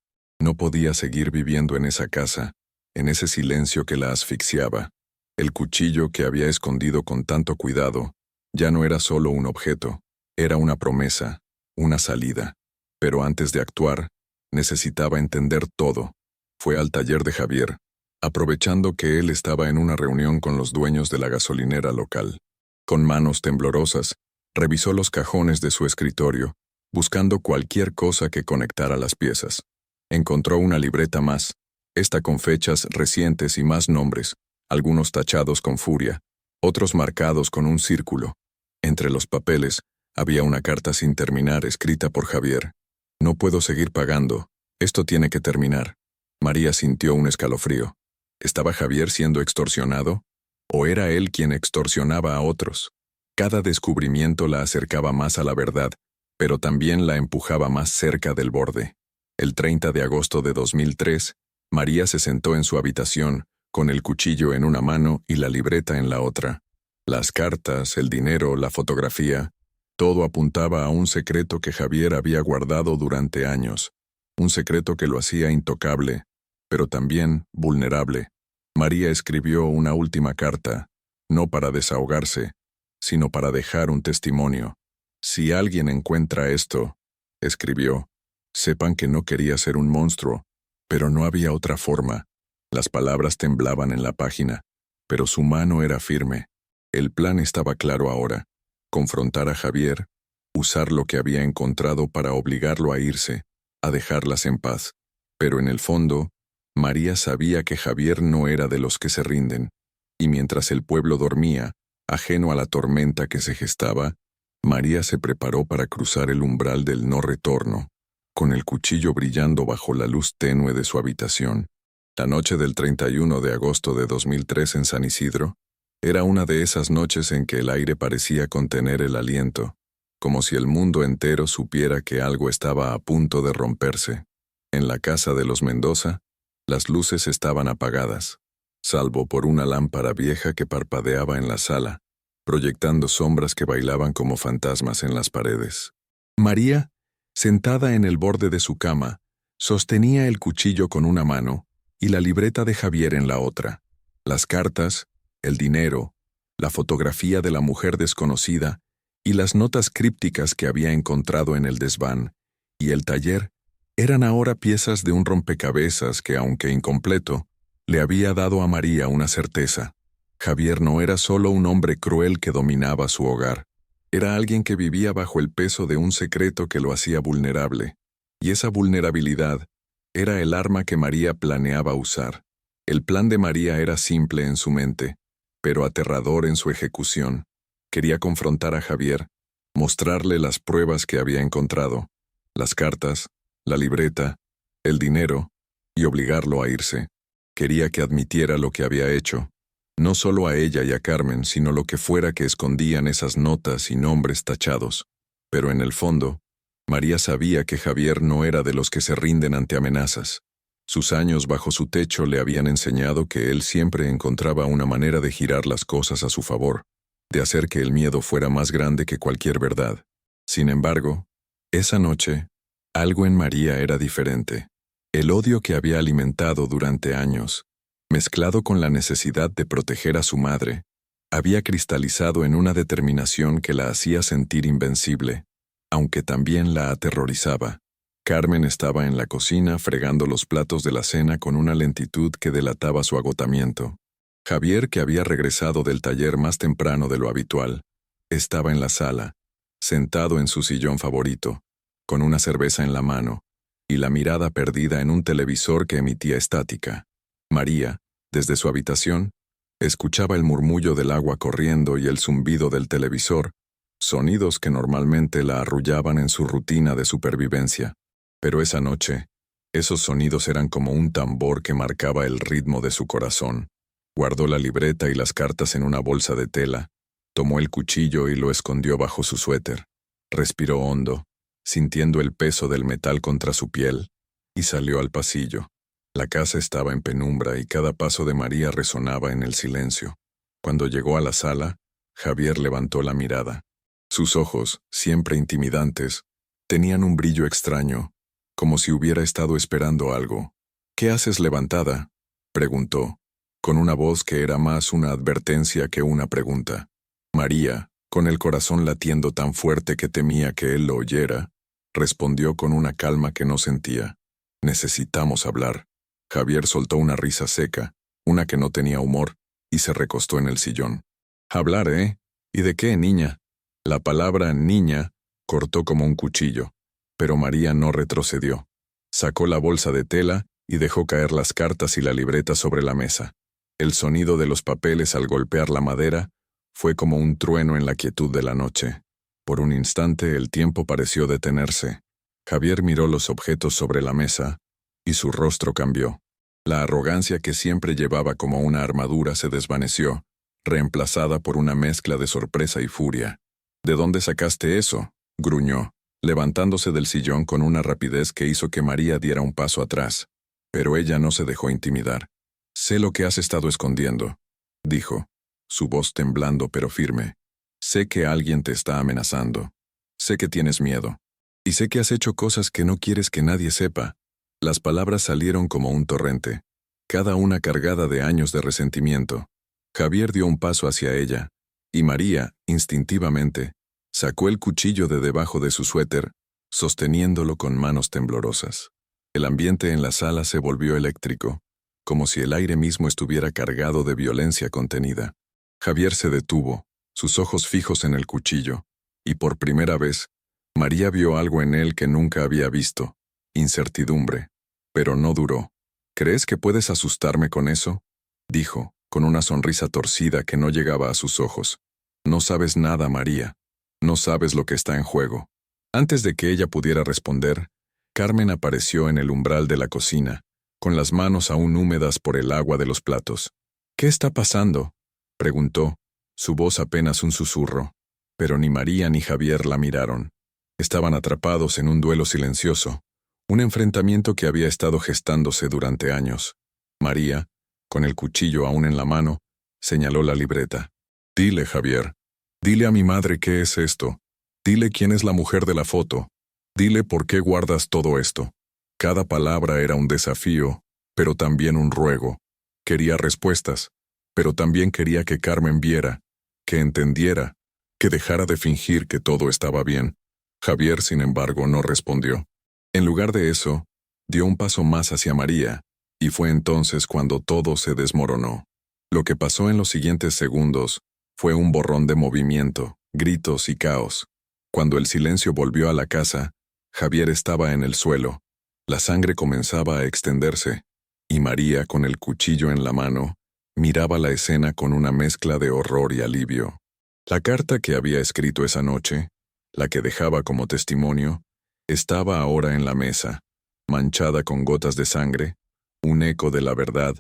No podía seguir viviendo en esa casa, en ese silencio que la asfixiaba. El cuchillo que había escondido con tanto cuidado ya no era solo un objeto, era una promesa, una salida. Pero antes de actuar, necesitaba entender todo. Fue al taller de Javier, aprovechando que él estaba en una reunión con los dueños de la gasolinera local. Con manos temblorosas, revisó los cajones de su escritorio, buscando cualquier cosa que conectara las piezas. Encontró una libreta más, esta con fechas recientes y más nombres, algunos tachados con furia, otros marcados con un círculo. Entre los papeles, había una carta sin terminar escrita por Javier. «No puedo seguir pagando. Esto tiene que terminar». María sintió un escalofrío. ¿Estaba Javier siendo extorsionado? ¿O era él quien extorsionaba a otros? Cada descubrimiento la acercaba más a la verdad, pero también la empujaba más cerca del borde. El 30 de agosto de 2003, María se sentó en su habitación, con el cuchillo en una mano y la libreta en la otra. Las cartas, el dinero, la fotografía, todo apuntaba a un secreto que Javier había guardado durante años, un secreto que lo hacía intocable, pero también vulnerable. María escribió una última carta, no para desahogarse, sino para dejar un testimonio. Si alguien encuentra esto, escribió, sepan que no quería ser un monstruo, pero no había otra forma. Las palabras temblaban en la página, pero su mano era firme. El plan estaba claro ahora: confrontar a Javier, usar lo que había encontrado para obligarlo a irse, a dejarlas en paz. Pero en el fondo, María sabía que Javier no era de los que se rinden, y mientras el pueblo dormía, ajeno a la tormenta que se gestaba, María se preparó para cruzar el umbral del no retorno, con el cuchillo brillando bajo la luz tenue de su habitación. La noche del 31 de agosto de 2003 en San Isidro era una de esas noches en que el aire parecía contener el aliento, como si el mundo entero supiera que algo estaba a punto de romperse. En la casa de los Mendoza, las luces estaban apagadas, salvo por una lámpara vieja que parpadeaba en la sala, proyectando sombras que bailaban como fantasmas en las paredes. María, sentada en el borde de su cama, sostenía el cuchillo con una mano y la libreta de Javier en la otra. Las cartas, el dinero, la fotografía de la mujer desconocida y las notas crípticas que había encontrado en el desván y el taller eran ahora piezas de un rompecabezas que, aunque incompleto, le había dado a María una certeza. Javier no era solo un hombre cruel que dominaba su hogar. Era alguien que vivía bajo el peso de un secreto que lo hacía vulnerable. Y esa vulnerabilidad era el arma que María planeaba usar. El plan de María era simple en su mente, pero aterrador en su ejecución. Quería confrontar a Javier, mostrarle las pruebas que había encontrado, las cartas, la libreta, el dinero, y obligarlo a irse. Quería que admitiera lo que había hecho, no solo a ella y a Carmen, sino lo que fuera que escondían esas notas y nombres tachados. Pero en el fondo, María sabía que Javier no era de los que se rinden ante amenazas. Sus años bajo su techo le habían enseñado que él siempre encontraba una manera de girar las cosas a su favor, de hacer que el miedo fuera más grande que cualquier verdad. Sin embargo, esa noche, algo en María era diferente. El odio que había alimentado durante años, mezclado con la necesidad de proteger a su madre, había cristalizado en una determinación que la hacía sentir invencible, aunque también la aterrorizaba. Carmen estaba en la cocina fregando los platos de la cena con una lentitud que delataba su agotamiento. Javier, que había regresado del taller más temprano de lo habitual, estaba en la sala, sentado en su sillón favorito, con una cerveza en la mano, y la mirada perdida en un televisor que emitía estática. María, desde su habitación, escuchaba el murmullo del agua corriendo y el zumbido del televisor, sonidos que normalmente la arrullaban en su rutina de supervivencia. Pero esa noche, esos sonidos eran como un tambor que marcaba el ritmo de su corazón. Guardó la libreta y las cartas en una bolsa de tela, tomó el cuchillo y lo escondió bajo su suéter. Respiró hondo, sintiendo el peso del metal contra su piel, y salió al pasillo. La casa estaba en penumbra y cada paso de María resonaba en el silencio. Cuando llegó a la sala, Javier levantó la mirada. Sus ojos, siempre intimidantes, tenían un brillo extraño, como si hubiera estado esperando algo. «¿Qué haces levantada?», preguntó, con una voz que era más una advertencia que una pregunta. María, con el corazón latiendo tan fuerte que temía que él lo oyera, respondió con una calma que no sentía. «Necesitamos hablar». Javier soltó una risa seca, una que no tenía humor, y se recostó en el sillón. «Hablar, ¿eh? ¿Y de qué, niña?». La palabra «niña» cortó como un cuchillo, pero María no retrocedió. Sacó la bolsa de tela y dejó caer las cartas y la libreta sobre la mesa. El sonido de los papeles al golpear la madera fue como un trueno en la quietud de la noche. Por un instante el tiempo pareció detenerse. Javier miró los objetos sobre la mesa y su rostro cambió. La arrogancia que siempre llevaba como una armadura se desvaneció, reemplazada por una mezcla de sorpresa y furia. ¿De dónde sacaste eso?, gruñó, levantándose del sillón con una rapidez que hizo que María diera un paso atrás. Pero ella no se dejó intimidar. «Sé lo que has estado escondiendo», dijo, su voz temblando pero firme. «Sé que alguien te está amenazando. Sé que tienes miedo. Y sé que has hecho cosas que no quieres que nadie sepa». Las palabras salieron como un torrente, cada una cargada de años de resentimiento. Javier dio un paso hacia ella, y María, instintivamente, sacó el cuchillo de debajo de su suéter, sosteniéndolo con manos temblorosas. El ambiente en la sala se volvió eléctrico, como si el aire mismo estuviera cargado de violencia contenida. Javier se detuvo, sus ojos fijos en el cuchillo, y por primera vez, María vio algo en él que nunca había visto: incertidumbre. Pero no duró. «¿Crees que puedes asustarme con eso?», dijo, con una sonrisa torcida que no llegaba a sus ojos. «No sabes nada, María. No sabes lo que está en juego». Antes de que ella pudiera responder, Carmen apareció en el umbral de la cocina, con las manos aún húmedas por el agua de los platos. «¿Qué está pasando?», preguntó, su voz apenas un susurro. Pero ni María ni Javier la miraron. Estaban atrapados en un duelo silencioso, un enfrentamiento que había estado gestándose durante años. María, con el cuchillo aún en la mano, señaló la libreta. «Dile, Javier. Dile a mi madre qué es esto. Dile quién es la mujer de la foto. Dile por qué guardas todo esto». Cada palabra era un desafío, pero también un ruego. Quería respuestas, pero también quería que Carmen viera, que entendiera, que dejara de fingir que todo estaba bien. Javier, sin embargo, no respondió. En lugar de eso, dio un paso más hacia María, y fue entonces cuando todo se desmoronó. Lo que pasó en los siguientes segundos fue un borrón de movimiento, gritos y caos. Cuando el silencio volvió a la casa, Javier estaba en el suelo. La sangre comenzaba a extenderse, y María, con el cuchillo en la mano, miraba la escena con una mezcla de horror y alivio. La carta que había escrito esa noche, la que dejaba como testimonio, estaba ahora en la mesa, manchada con gotas de sangre, un eco de la verdad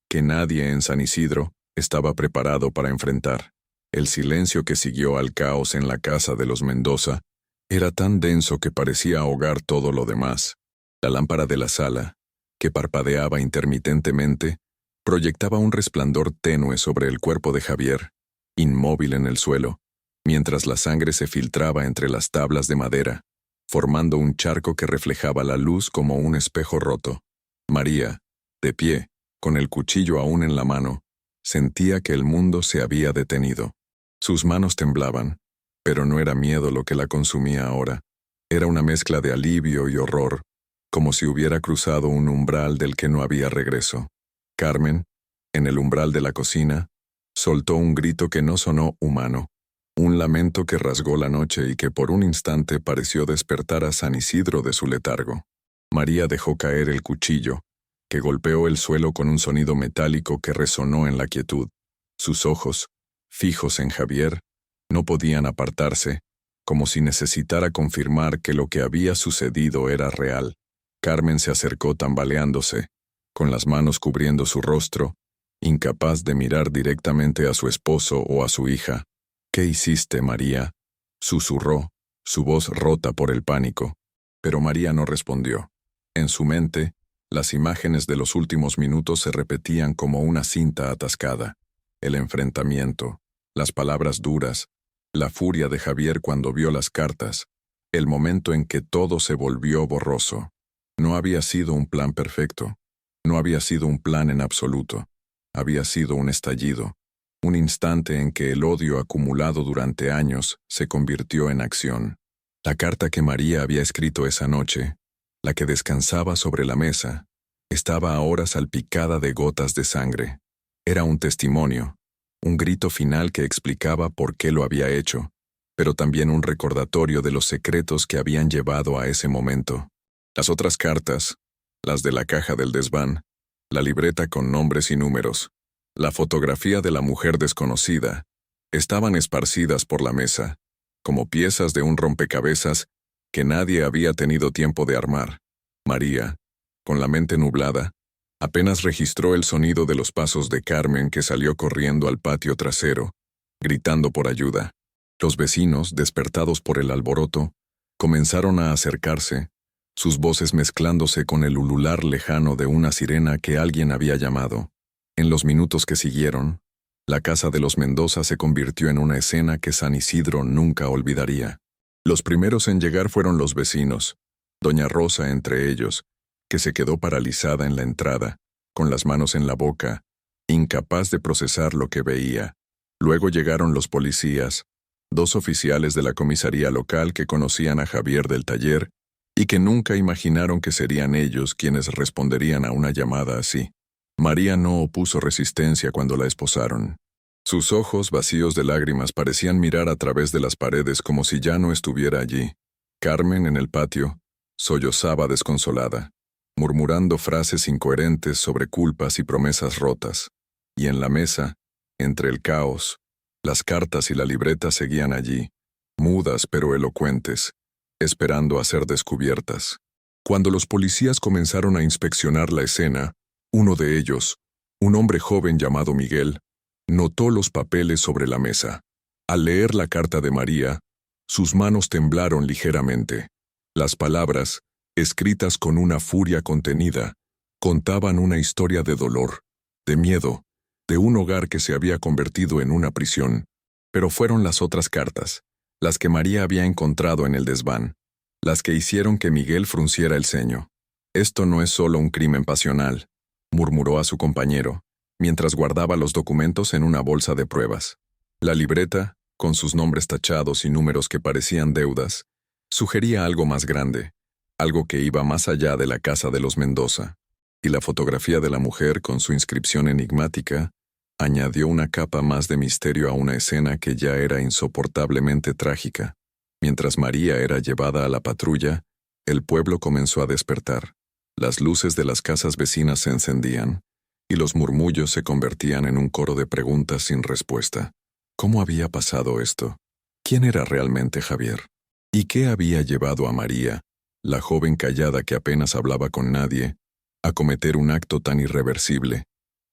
que nadie en San Isidro estaba preparado para enfrentar. El silencio que siguió al caos en la casa de los Mendoza era tan denso que parecía ahogar todo lo demás. La lámpara de la sala, que parpadeaba intermitentemente, proyectaba un resplandor tenue sobre el cuerpo de Javier, inmóvil en el suelo, mientras la sangre se filtraba entre las tablas de madera, formando un charco que reflejaba la luz como un espejo roto. María, de pie, con el cuchillo aún en la mano, sentía que el mundo se había detenido. Sus manos temblaban, pero no era miedo lo que la consumía ahora. Era una mezcla de alivio y horror, como si hubiera cruzado un umbral del que no había regreso. Carmen, en el umbral de la cocina, soltó un grito que no sonó humano. Un lamento que rasgó la noche y que por un instante pareció despertar a San Isidro de su letargo. María dejó caer el cuchillo, que golpeó el suelo con un sonido metálico que resonó en la quietud. Sus ojos, fijos en Javier, no podían apartarse, como si necesitara confirmar que lo que había sucedido era real. Carmen se acercó tambaleándose, con las manos cubriendo su rostro, incapaz de mirar directamente a su esposo o a su hija. «¿Qué hiciste, María?», susurró, su voz rota por el pánico. Pero María no respondió. En su mente, las imágenes de los últimos minutos se repetían como una cinta atascada. El enfrentamiento, las palabras duras, la furia de Javier cuando vio las cartas, el momento en que todo se volvió borroso. No había sido un plan perfecto. No había sido un plan en absoluto. Había sido un estallido. Un instante en que el odio acumulado durante años se convirtió en acción. La carta que María había escrito esa noche, la que descansaba sobre la mesa, estaba ahora salpicada de gotas de sangre. Era un testimonio, un grito final que explicaba por qué lo había hecho, pero también un recordatorio de los secretos que habían llevado a ese momento. Las otras cartas, las de la caja del desván, la libreta con nombres y números, la fotografía de la mujer desconocida, estaban esparcidas por la mesa, como piezas de un rompecabezas que nadie había tenido tiempo de armar. María, con la mente nublada, Apenas registró el sonido de los pasos de Carmen, que salió corriendo al patio trasero, gritando por ayuda. Los vecinos, despertados por el alboroto, comenzaron a acercarse, sus voces mezclándose con el ulular lejano de una sirena que alguien había llamado. En los minutos que siguieron, la casa de los Mendoza se convirtió en una escena que San Isidro nunca olvidaría. Los primeros en llegar fueron los vecinos, doña Rosa entre ellos, que se quedó paralizada en la entrada, con las manos en la boca, incapaz de procesar lo que veía. Luego llegaron los policías, 2 oficiales de la comisaría local que conocían a Javier del taller y que nunca imaginaron que serían ellos quienes responderían a una llamada así. María no opuso resistencia cuando la esposaron. Sus ojos, vacíos de lágrimas, parecían mirar a través de las paredes como si ya no estuviera allí. Carmen, en el patio, sollozaba desconsolada, murmurando frases incoherentes sobre culpas y promesas rotas. Y en la mesa, entre el caos, las cartas y la libreta seguían allí, mudas pero elocuentes, esperando a ser descubiertas. Cuando los policías comenzaron a inspeccionar la escena, uno de ellos, un hombre joven llamado Miguel, notó los papeles sobre la mesa. Al leer la carta de María, sus manos temblaron ligeramente. Las palabras, escritas con una furia contenida, contaban una historia de dolor, de miedo, de un hogar que se había convertido en una prisión. Pero fueron las otras cartas, las que María había encontrado en el desván, las que hicieron que Miguel frunciera el ceño. «Esto no es solo un crimen pasional», murmuró a su compañero, mientras guardaba los documentos en una bolsa de pruebas. La libreta, con sus nombres tachados y números que parecían deudas, sugería algo más grande, algo que iba más allá de la casa de los Mendoza. Y la fotografía de la mujer con su inscripción enigmática añadió una capa más de misterio a una escena que ya era insoportablemente trágica. Mientras María era llevada a la patrulla, el pueblo comenzó a despertar. Las luces de las casas vecinas se encendían, y los murmullos se convertían en un coro de preguntas sin respuesta. ¿Cómo había pasado esto? ¿Quién era realmente Javier? ¿Y qué había llevado a María, la joven callada que apenas hablaba con nadie, a cometer un acto tan irreversible?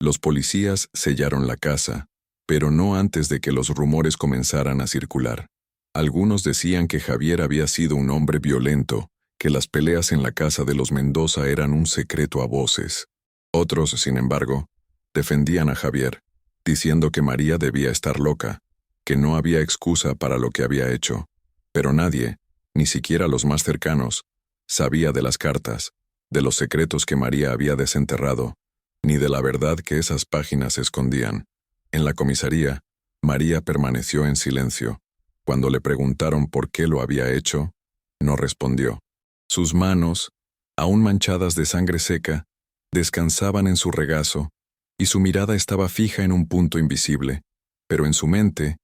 Los policías sellaron la casa, pero no antes de que los rumores comenzaran a circular. Algunos decían que Javier había sido un hombre violento, que las peleas en la casa de los Mendoza eran un secreto a voces. Otros, sin embargo, defendían a Javier, diciendo que María debía estar loca, que no había excusa para lo que había hecho. Pero nadie, ni siquiera los más cercanos, sabía de las cartas, de los secretos que María había desenterrado, ni de la verdad que esas páginas escondían. En la comisaría, María permaneció en silencio. Cuando le preguntaron por qué lo había hecho, no respondió. Sus manos, aún manchadas de sangre seca, descansaban en su regazo, y su mirada estaba fija en un punto invisible, pero en su mente,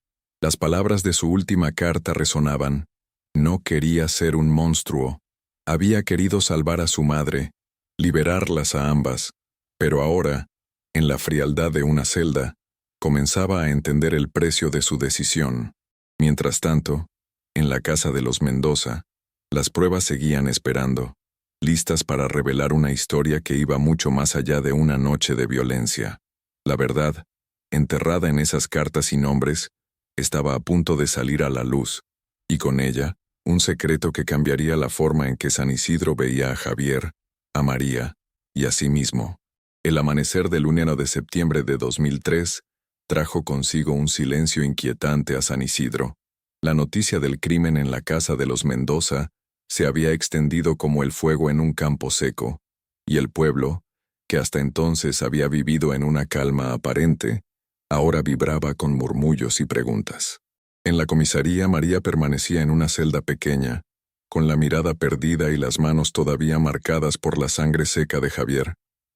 las palabras de su última carta resonaban. No quería ser un monstruo. Había querido salvar a su madre, liberarlas a ambas, pero ahora, en la frialdad de una celda, comenzaba a entender el precio de su decisión. Mientras tanto, en la casa de los Mendoza, las pruebas seguían esperando, listas para revelar una historia que iba mucho más allá de una noche de violencia. La verdad, enterrada en esas cartas y nombres, estaba a punto de salir a la luz, y con ella, un secreto que cambiaría la forma en que San Isidro veía a Javier, a María y a sí mismo. El amanecer del 1 de septiembre de 2003 trajo consigo un silencio inquietante a San Isidro. La noticia del crimen en la casa de los Mendoza se había extendido como el fuego en un campo seco, y el pueblo, que hasta entonces había vivido en una calma aparente, ahora vibraba con murmullos y preguntas. En la comisaría, María permanecía en una celda pequeña, con la mirada perdida y las manos todavía marcadas por la sangre seca de Javier.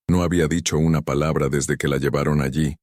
No había dicho una palabra desde que la llevaron allí,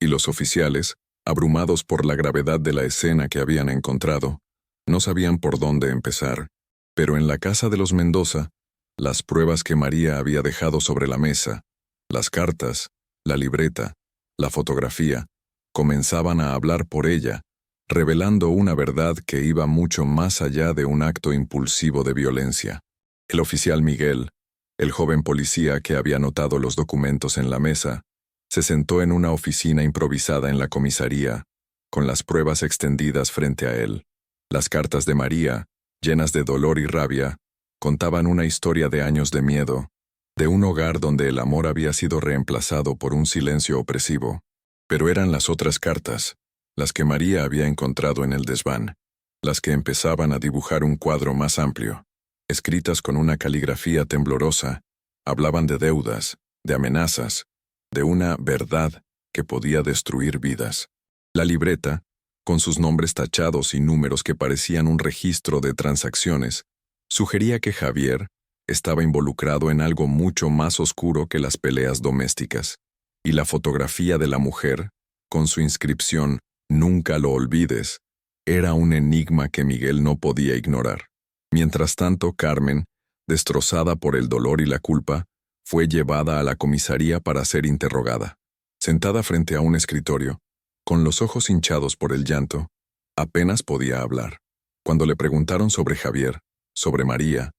y los oficiales, abrumados por la gravedad de la escena que habían encontrado, no sabían por dónde empezar. Pero en la casa de los Mendoza, las pruebas que María había dejado sobre la mesa, las cartas, la libreta, la fotografía, comenzaban a hablar por ella, revelando una verdad que iba mucho más allá de un acto impulsivo de violencia. El oficial Miguel, El joven policía que había anotado los documentos en la mesa se sentó en una oficina improvisada en la comisaría, con las pruebas extendidas frente a él. Las cartas de María, llenas de dolor y rabia, contaban una historia de años de miedo, de un hogar donde el amor había sido reemplazado por un silencio opresivo. Pero eran las otras cartas, las que María había encontrado en el desván, las que empezaban a dibujar un cuadro más amplio. Escritas con una caligrafía temblorosa, hablaban de deudas, de amenazas, de una verdad que podía destruir vidas. La libreta, con sus nombres tachados y números que parecían un registro de transacciones, sugería que Javier estaba involucrado en algo mucho más oscuro que las peleas domésticas. Y la fotografía de la mujer, con su inscripción «Nunca lo olvides», era un enigma que Miguel no podía ignorar. Mientras tanto, Carmen, destrozada por el dolor y la culpa, fue llevada a la comisaría para ser interrogada. Sentada frente a un escritorio, con los ojos hinchados por el llanto, apenas podía hablar. Cuando le preguntaron sobre Javier, sobre María,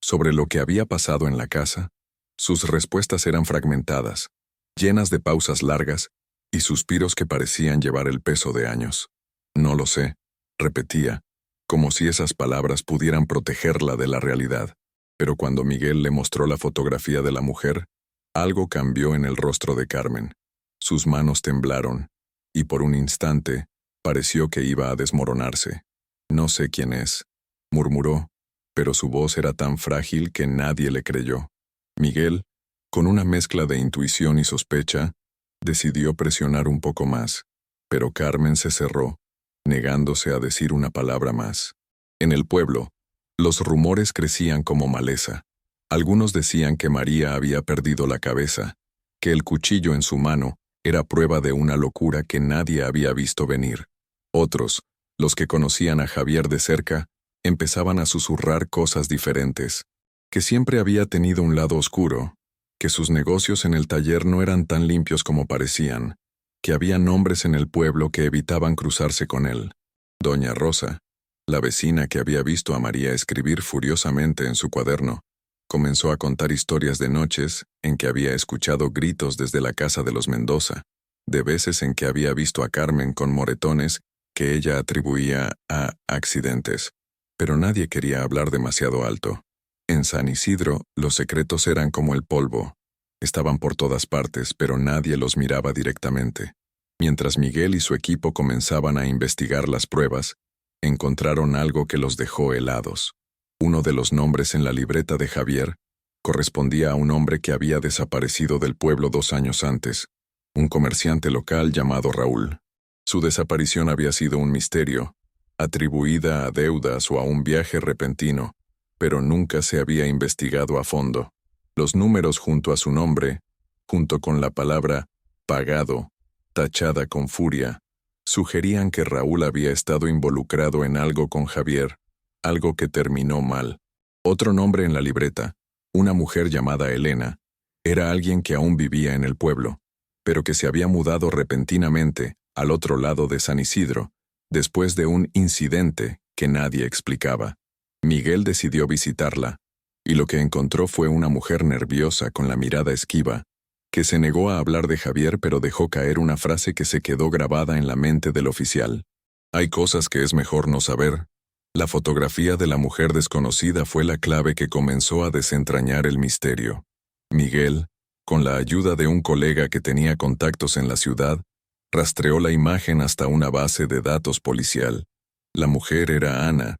sobre lo que había pasado en la casa, sus respuestas eran fragmentadas, llenas de pausas largas y suspiros que parecían llevar el peso de años. «No lo sé», repetía, como si esas palabras pudieran protegerla de la realidad. Pero cuando Miguel le mostró la fotografía de la mujer, algo cambió en el rostro de Carmen. Sus manos temblaron, y por un instante pareció que iba a desmoronarse. «No sé quién es», murmuró, pero su voz era tan frágil que nadie le creyó. Miguel, con una mezcla de intuición y sospecha, decidió presionar un poco más, pero Carmen se cerró, negándose a decir una palabra más. En el pueblo, los rumores crecían como maleza. Algunos decían que María había perdido la cabeza, que el cuchillo en su mano era prueba de una locura que nadie había visto venir. Otros, los que conocían a Javier de cerca, empezaban a susurrar cosas diferentes, que siempre había tenido un lado oscuro, que sus negocios en el taller no eran tan limpios como parecían, que había hombres en el pueblo que evitaban cruzarse con él. Doña Rosa, la vecina que había visto a María escribir furiosamente en su cuaderno, comenzó a contar historias de noches en que había escuchado gritos desde la casa de los Mendoza, de veces en que había visto a Carmen con moretones que ella atribuía a accidentes. Pero nadie quería hablar demasiado alto. En San Isidro, los secretos eran como el polvo. Estaban por todas partes, pero nadie los miraba directamente. Mientras Miguel y su equipo comenzaban a investigar las pruebas, encontraron algo que los dejó helados. Uno de los nombres en la libreta de Javier correspondía a un hombre que había desaparecido del pueblo 2 años antes, un comerciante local llamado Raúl. Su desaparición había sido un misterio, atribuida a deudas o a un viaje repentino, pero nunca se había investigado a fondo. Los números junto a su nombre, junto con la palabra «pagado», tachada con furia, sugerían que Raúl había estado involucrado en algo con Javier, algo que terminó mal. Otro nombre en la libreta, una mujer llamada Elena, era alguien que aún vivía en el pueblo, pero que se había mudado repentinamente al otro lado de San Isidro, después de un incidente que nadie explicaba. Miguel decidió visitarla, y lo que encontró fue una mujer nerviosa con la mirada esquiva, que se negó a hablar de Javier pero dejó caer una frase que se quedó grabada en la mente del oficial. «Hay cosas que es mejor no saber». La fotografía de la mujer desconocida fue la clave que comenzó a desentrañar el misterio. Miguel, con la ayuda de un colega que tenía contactos en la ciudad, rastreó la imagen hasta una base de datos policial. La mujer era Ana,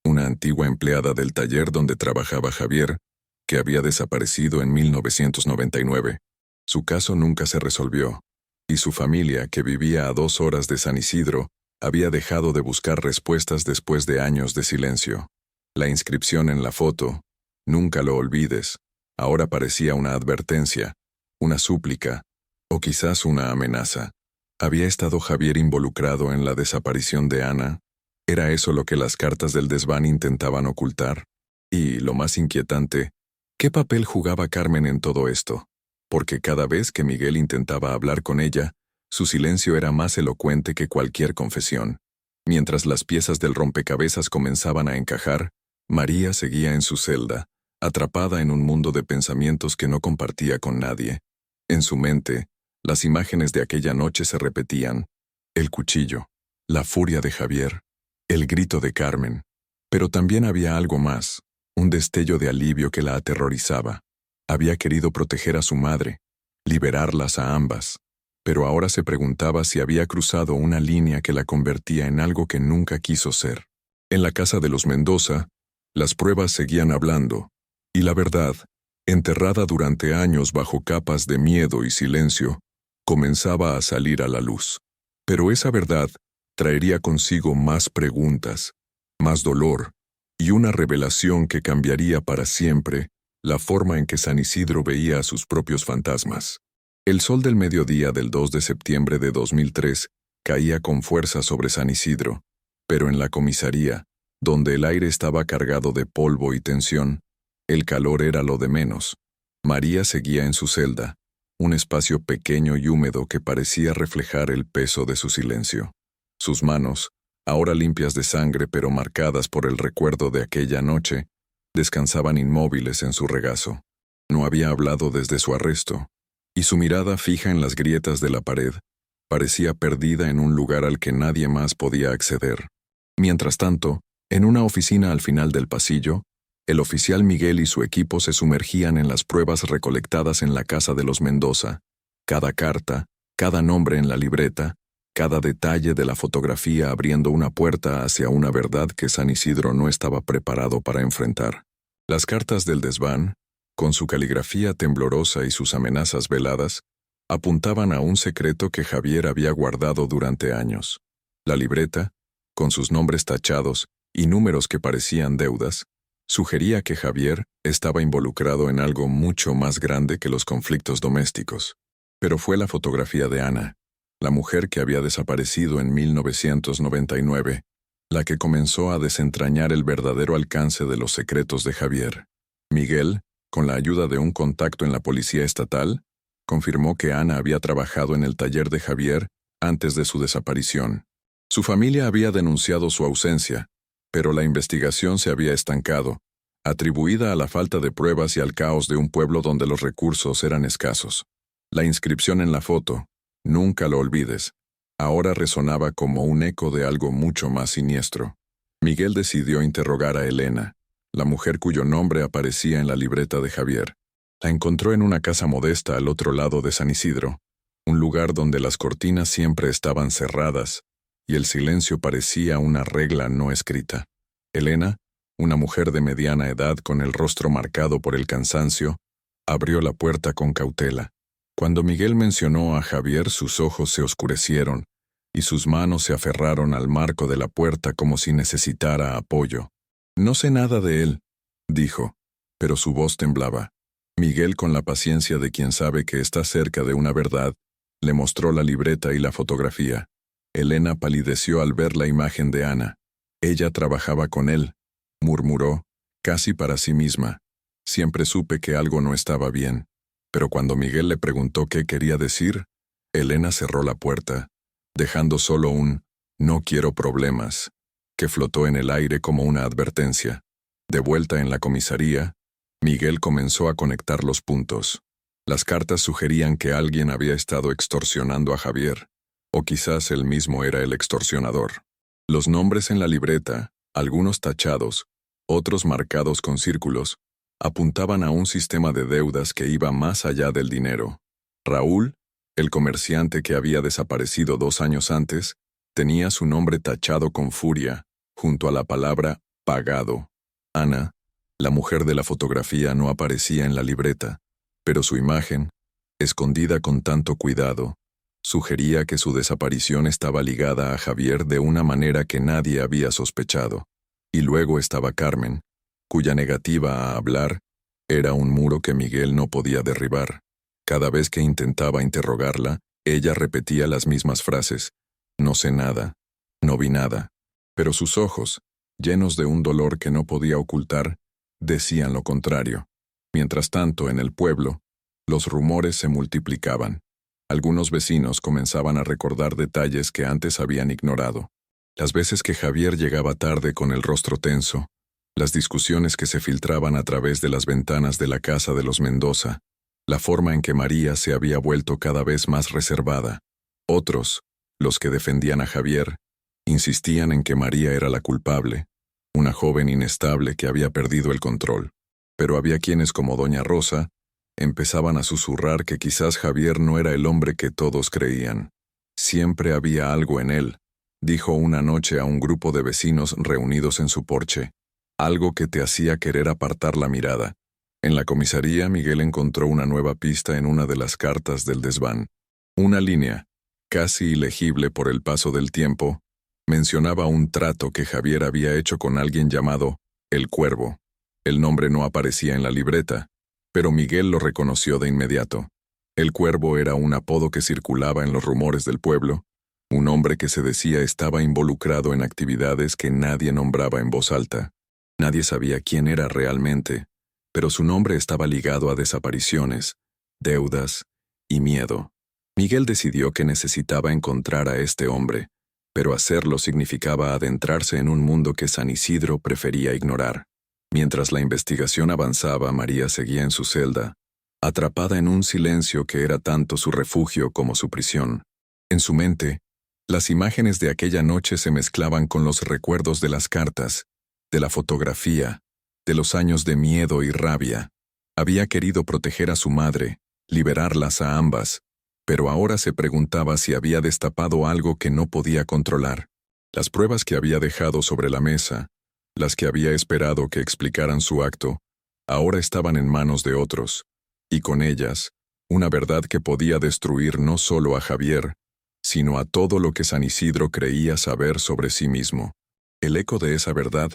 una antigua empleada del taller donde trabajaba Javier, que había desaparecido en 1999. Su caso nunca se resolvió, y su familia, que vivía a 2 horas de San Isidro, había dejado de buscar respuestas después de años de silencio. La inscripción en la foto, «Nunca lo olvides», ahora parecía una advertencia, una súplica, o quizás una amenaza. ¿Había estado Javier involucrado en la desaparición de Ana? ¿Era eso lo que las cartas del desván intentaban ocultar? Y, lo más inquietante, ¿qué papel jugaba Carmen en todo esto? Porque cada vez que Miguel intentaba hablar con ella, su silencio era más elocuente que cualquier confesión. Mientras las piezas del rompecabezas comenzaban a encajar, María seguía en su celda, atrapada en un mundo de pensamientos que no compartía con nadie. En su mente, las imágenes de aquella noche se repetían: el cuchillo, la furia de Javier, el grito de Carmen. Pero también había algo más, un destello de alivio que la aterrorizaba. Había querido proteger a su madre, liberarlas a ambas, pero ahora se preguntaba si había cruzado una línea que la convertía en algo que nunca quiso ser. En la casa de los Mendoza, las pruebas seguían hablando, y la verdad, enterrada durante años bajo capas de miedo y silencio, comenzaba a salir a la luz. Pero esa verdad traería consigo más preguntas, más dolor, y una revelación que cambiaría para siempre la forma en que San Isidro veía a sus propios fantasmas. El sol del mediodía del 2 de septiembre de 2003 caía con fuerza sobre San Isidro, pero en la comisaría, donde el aire estaba cargado de polvo y tensión, el calor era lo de menos. María seguía en su celda, un espacio pequeño y húmedo que parecía reflejar el peso de su silencio. Sus manos, ahora limpias de sangre pero marcadas por el recuerdo de aquella noche, descansaban inmóviles en su regazo. No había hablado desde su arresto, y su mirada fija en las grietas de la pared parecía perdida en un lugar al que nadie más podía acceder. Mientras tanto, en una oficina al final del pasillo, el oficial Miguel y su equipo se sumergían en las pruebas recolectadas en la casa de los Mendoza. Cada carta, cada nombre en la libreta, cada detalle de la fotografía abriendo una puerta hacia una verdad que San Isidro no estaba preparado para enfrentar. Las cartas del desván, con su caligrafía temblorosa y sus amenazas veladas, apuntaban a un secreto que Javier había guardado durante años. La libreta, con sus nombres tachados y números que parecían deudas, sugería que Javier estaba involucrado en algo mucho más grande que los conflictos domésticos. Pero fue la fotografía de Ana, la mujer que había desaparecido en 1999, la que comenzó a desentrañar el verdadero alcance de los secretos de Javier. Miguel, con la ayuda de un contacto en la policía estatal, confirmó que Ana había trabajado en el taller de Javier antes de su desaparición. Su familia había denunciado su ausencia, pero la investigación se había estancado, atribuida a la falta de pruebas y al caos de un pueblo donde los recursos eran escasos. La inscripción en la foto, "Nunca lo olvides", ahora resonaba como un eco de algo mucho más siniestro. Miguel decidió interrogar a Elena, la mujer cuyo nombre aparecía en la libreta de Javier. La encontró en una casa modesta al otro lado de San Isidro, un lugar donde las cortinas siempre estaban cerradas y el silencio parecía una regla no escrita. Elena, una mujer de mediana edad con el rostro marcado por el cansancio, abrió la puerta con cautela. Cuando Miguel mencionó a Javier, sus ojos se oscurecieron y sus manos se aferraron al marco de la puerta como si necesitara apoyo. «No sé nada de él», dijo, pero su voz temblaba. Miguel, con la paciencia de quien sabe que está cerca de una verdad, le mostró la libreta y la fotografía. Elena palideció al ver la imagen de Ana. Ella trabajaba con él, murmuró, casi para sí misma. Siempre supe que algo no estaba bien. Pero cuando Miguel le preguntó qué quería decir, Elena cerró la puerta, dejando solo un «no quiero problemas», que flotó en el aire como una advertencia. De vuelta en la comisaría, Miguel comenzó a conectar los puntos. Las cartas sugerían que alguien había estado extorsionando a Javier, o quizás él mismo era el extorsionador. Los nombres en la libreta, algunos tachados, otros marcados con círculos, apuntaban a un sistema de deudas que iba más allá del dinero. Raúl, el comerciante que había desaparecido 2 años antes, tenía su nombre tachado con furia, junto a la palabra «pagado». Ana, la mujer de la fotografía, no aparecía en la libreta, pero su imagen, escondida con tanto cuidado, sugería que su desaparición estaba ligada a Javier de una manera que nadie había sospechado. Y luego estaba Carmen, cuya negativa a hablar era un muro que Miguel no podía derribar. Cada vez que intentaba interrogarla, ella repetía las mismas frases: «No sé nada, no vi nada». Pero sus ojos, llenos de un dolor que no podía ocultar, decían lo contrario. Mientras tanto, en el pueblo, los rumores se multiplicaban. Algunos vecinos comenzaban a recordar detalles que antes habían ignorado. Las veces que Javier llegaba tarde con el rostro tenso, las discusiones que se filtraban a través de las ventanas de la casa de los Mendoza, la forma en que María se había vuelto cada vez más reservada. Otros, los que defendían a Javier, insistían en que María era la culpable, una joven inestable que había perdido el control. Pero había quienes, como doña Rosa, empezaban a susurrar que quizás Javier no era el hombre que todos creían. Siempre había algo en él, dijo una noche a un grupo de vecinos reunidos en su porche, algo que te hacía querer apartar la mirada. En la comisaría, Miguel encontró una nueva pista en una de las cartas del desván. Una línea, casi ilegible por el paso del tiempo, mencionaba un trato que Javier había hecho con alguien llamado El Cuervo. El nombre no aparecía en la libreta, pero Miguel lo reconoció de inmediato. El Cuervo era un apodo que circulaba en los rumores del pueblo, un hombre que se decía estaba involucrado en actividades que nadie nombraba en voz alta. Nadie sabía quién era realmente, pero su nombre estaba ligado a desapariciones, deudas y miedo. Miguel decidió que necesitaba encontrar a este hombre, pero hacerlo significaba adentrarse en un mundo que San Isidro prefería ignorar. Mientras la investigación avanzaba, María seguía en su celda, atrapada en un silencio que era tanto su refugio como su prisión. En su mente, las imágenes de aquella noche se mezclaban con los recuerdos de las cartas, de la fotografía, de los años de miedo y rabia. Había querido proteger a su madre, liberarlas a ambas, pero ahora se preguntaba si había destapado algo que no podía controlar. Las pruebas que había dejado sobre la mesa, las que había esperado que explicaran su acto, ahora estaban en manos de otros, y con ellas, una verdad que podía destruir no solo a Javier, sino a todo lo que San Isidro creía saber sobre sí mismo. El eco de esa verdad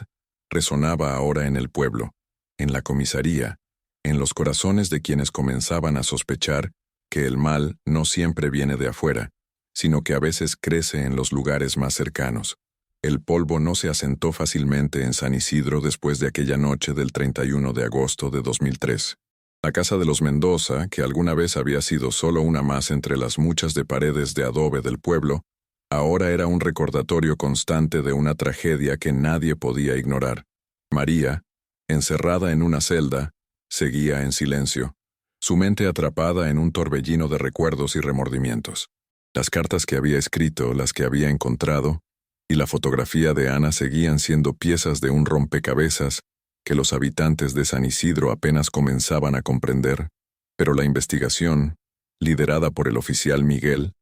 resonaba ahora en el pueblo, en la comisaría, en los corazones de quienes comenzaban a sospechar que el mal no siempre viene de afuera, sino que a veces crece en los lugares más cercanos. El polvo no se asentó fácilmente en San Isidro después de aquella noche del 31 de agosto de 2003. La casa de los Mendoza, que alguna vez había sido solo una más entre las muchas de paredes de adobe del pueblo, ahora era un recordatorio constante de una tragedia que nadie podía ignorar. María, encerrada en una celda, seguía en silencio, su mente atrapada en un torbellino de recuerdos y remordimientos. Las cartas que había escrito, las que había encontrado, y la fotografía de Ana seguían siendo piezas de un rompecabezas que los habitantes de San Isidro apenas comenzaban a comprender, pero la investigación, liderada por el oficial Miguel,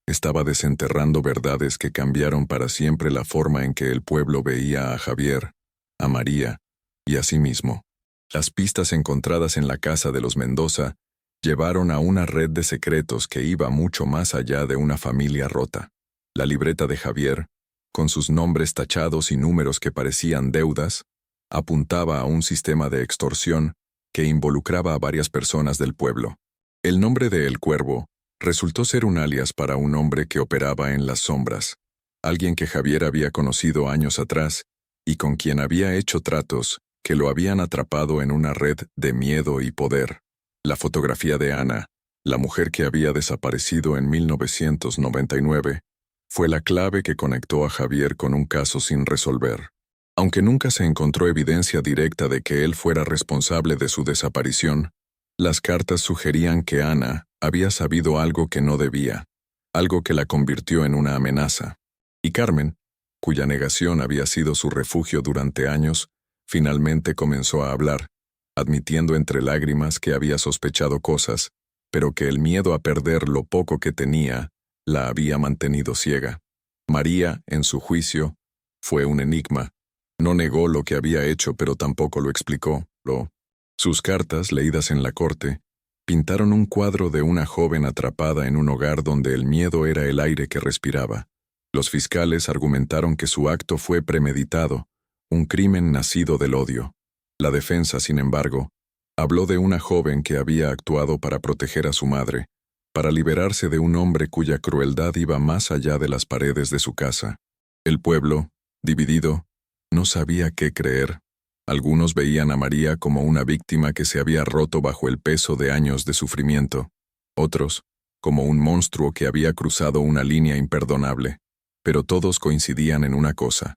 estaba desenterrando verdades que cambiaron para siempre la forma en que el pueblo veía a Javier, a María y a sí mismo. Las pistas encontradas en la casa de los Mendoza llevaron a una red de secretos que iba mucho más allá de una familia rota. La libreta de Javier, con sus nombres tachados y números que parecían deudas, apuntaba a un sistema de extorsión que involucraba a varias personas del pueblo. El nombre de El Cuervo resultó ser un alias para un hombre que operaba en las sombras, alguien que Javier había conocido años atrás y con quien había hecho tratos que lo habían atrapado en una red de miedo y poder. La fotografía de Ana, la mujer que había desaparecido en 1999, fue la clave que conectó a Javier con un caso sin resolver. Aunque nunca se encontró evidencia directa de que él fuera responsable de su desaparición, las cartas sugerían que Ana había sabido algo que no debía, algo que la convirtió en una amenaza. Y Carmen, cuya negación había sido su refugio durante años, finalmente comenzó a hablar, admitiendo entre lágrimas que había sospechado cosas, pero que el miedo a perder lo poco que tenía la había mantenido ciega. María, en su juicio, fue un enigma. No negó lo que había hecho, pero tampoco lo explicó. Sus cartas, leídas en la corte, pintaron un cuadro de una joven atrapada en un hogar donde el miedo era el aire que respiraba. Los fiscales argumentaron que su acto fue premeditado, un crimen nacido del odio. La defensa, sin embargo, habló de una joven que había actuado para proteger a su madre, para liberarse de un hombre cuya crueldad iba más allá de las paredes de su casa. El pueblo, dividido, no sabía qué creer. Algunos veían a María como una víctima que se había roto bajo el peso de años de sufrimiento. Otros, como un monstruo que había cruzado una línea imperdonable. Pero todos coincidían en una cosa: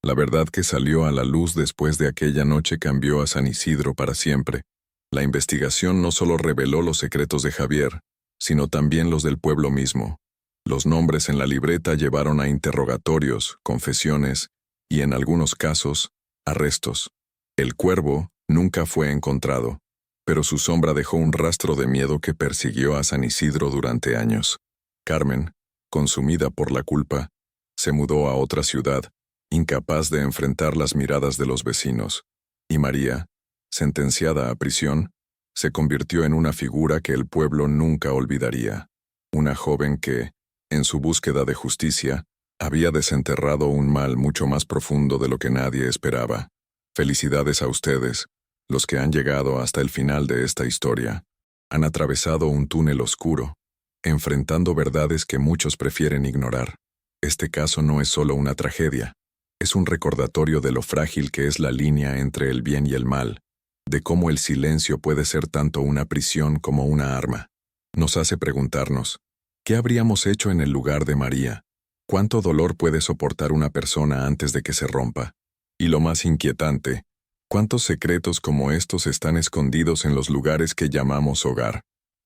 La verdad que salió a la luz después de aquella noche cambió a San Isidro para siempre. La investigación no solo reveló los secretos de Javier, sino también los del pueblo mismo. Los nombres en la libreta llevaron a interrogatorios, confesiones y, en algunos casos, arrestos. El cuervo nunca fue encontrado, pero su sombra dejó un rastro de miedo que persiguió a San Isidro durante años. Carmen, consumida por la culpa, se mudó a otra ciudad, incapaz de enfrentar las miradas de los vecinos, y María, sentenciada a prisión, se convirtió en una figura que el pueblo nunca olvidaría. Una joven que, en su búsqueda de justicia, había desenterrado un mal mucho más profundo de lo que nadie esperaba. Felicidades a ustedes, los que han llegado hasta el final de esta historia. Han atravesado un túnel oscuro, enfrentando verdades que muchos prefieren ignorar. Este caso no es solo una tragedia, es un recordatorio de lo frágil que es la línea entre el bien y el mal, de cómo el silencio puede ser tanto una prisión como una arma. Nos hace preguntarnos, ¿qué habríamos hecho en el lugar de María? ¿Cuánto dolor puede soportar una persona antes de que se rompa? Y lo más inquietante, ¿cuántos secretos como estos están escondidos en los lugares que llamamos hogar?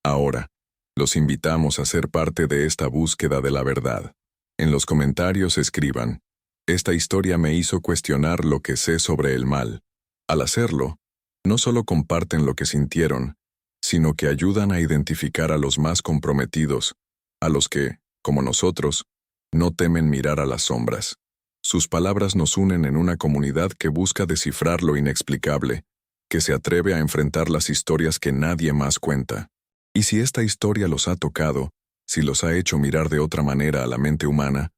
Ahora, los invitamos a ser parte de esta búsqueda de la verdad. En los comentarios escriban, esta historia me hizo cuestionar lo que sé sobre el mal. Al hacerlo, no solo comparten lo que sintieron, sino que ayudan a identificar a los más comprometidos, a los que, como nosotros, no temen mirar a las sombras. Sus palabras nos unen en una comunidad que busca descifrar lo inexplicable, que se atreve a enfrentar las historias que nadie más cuenta. Y si esta historia los ha tocado, si los ha hecho mirar de otra manera a la mente humana,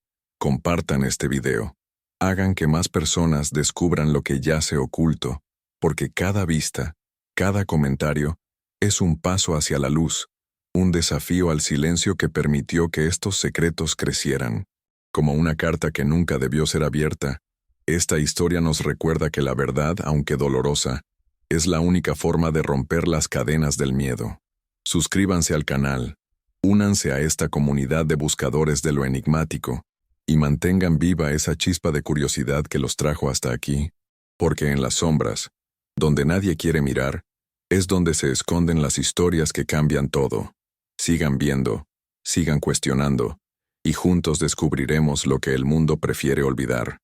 compartan este video. Hagan que más personas descubran lo que yace oculto, porque cada vista, cada comentario, es un paso hacia la luz, un desafío al silencio que permitió que estos secretos crecieran. Como una carta que nunca debió ser abierta, esta historia nos recuerda que la verdad, aunque dolorosa, es la única forma de romper las cadenas del miedo. Suscríbanse al canal, únanse a esta comunidad de buscadores de lo enigmático, y mantengan viva esa chispa de curiosidad que los trajo hasta aquí, porque en las sombras, donde nadie quiere mirar, es donde se esconden las historias que cambian todo. Sigan viendo, sigan cuestionando, y juntos descubriremos lo que el mundo prefiere olvidar.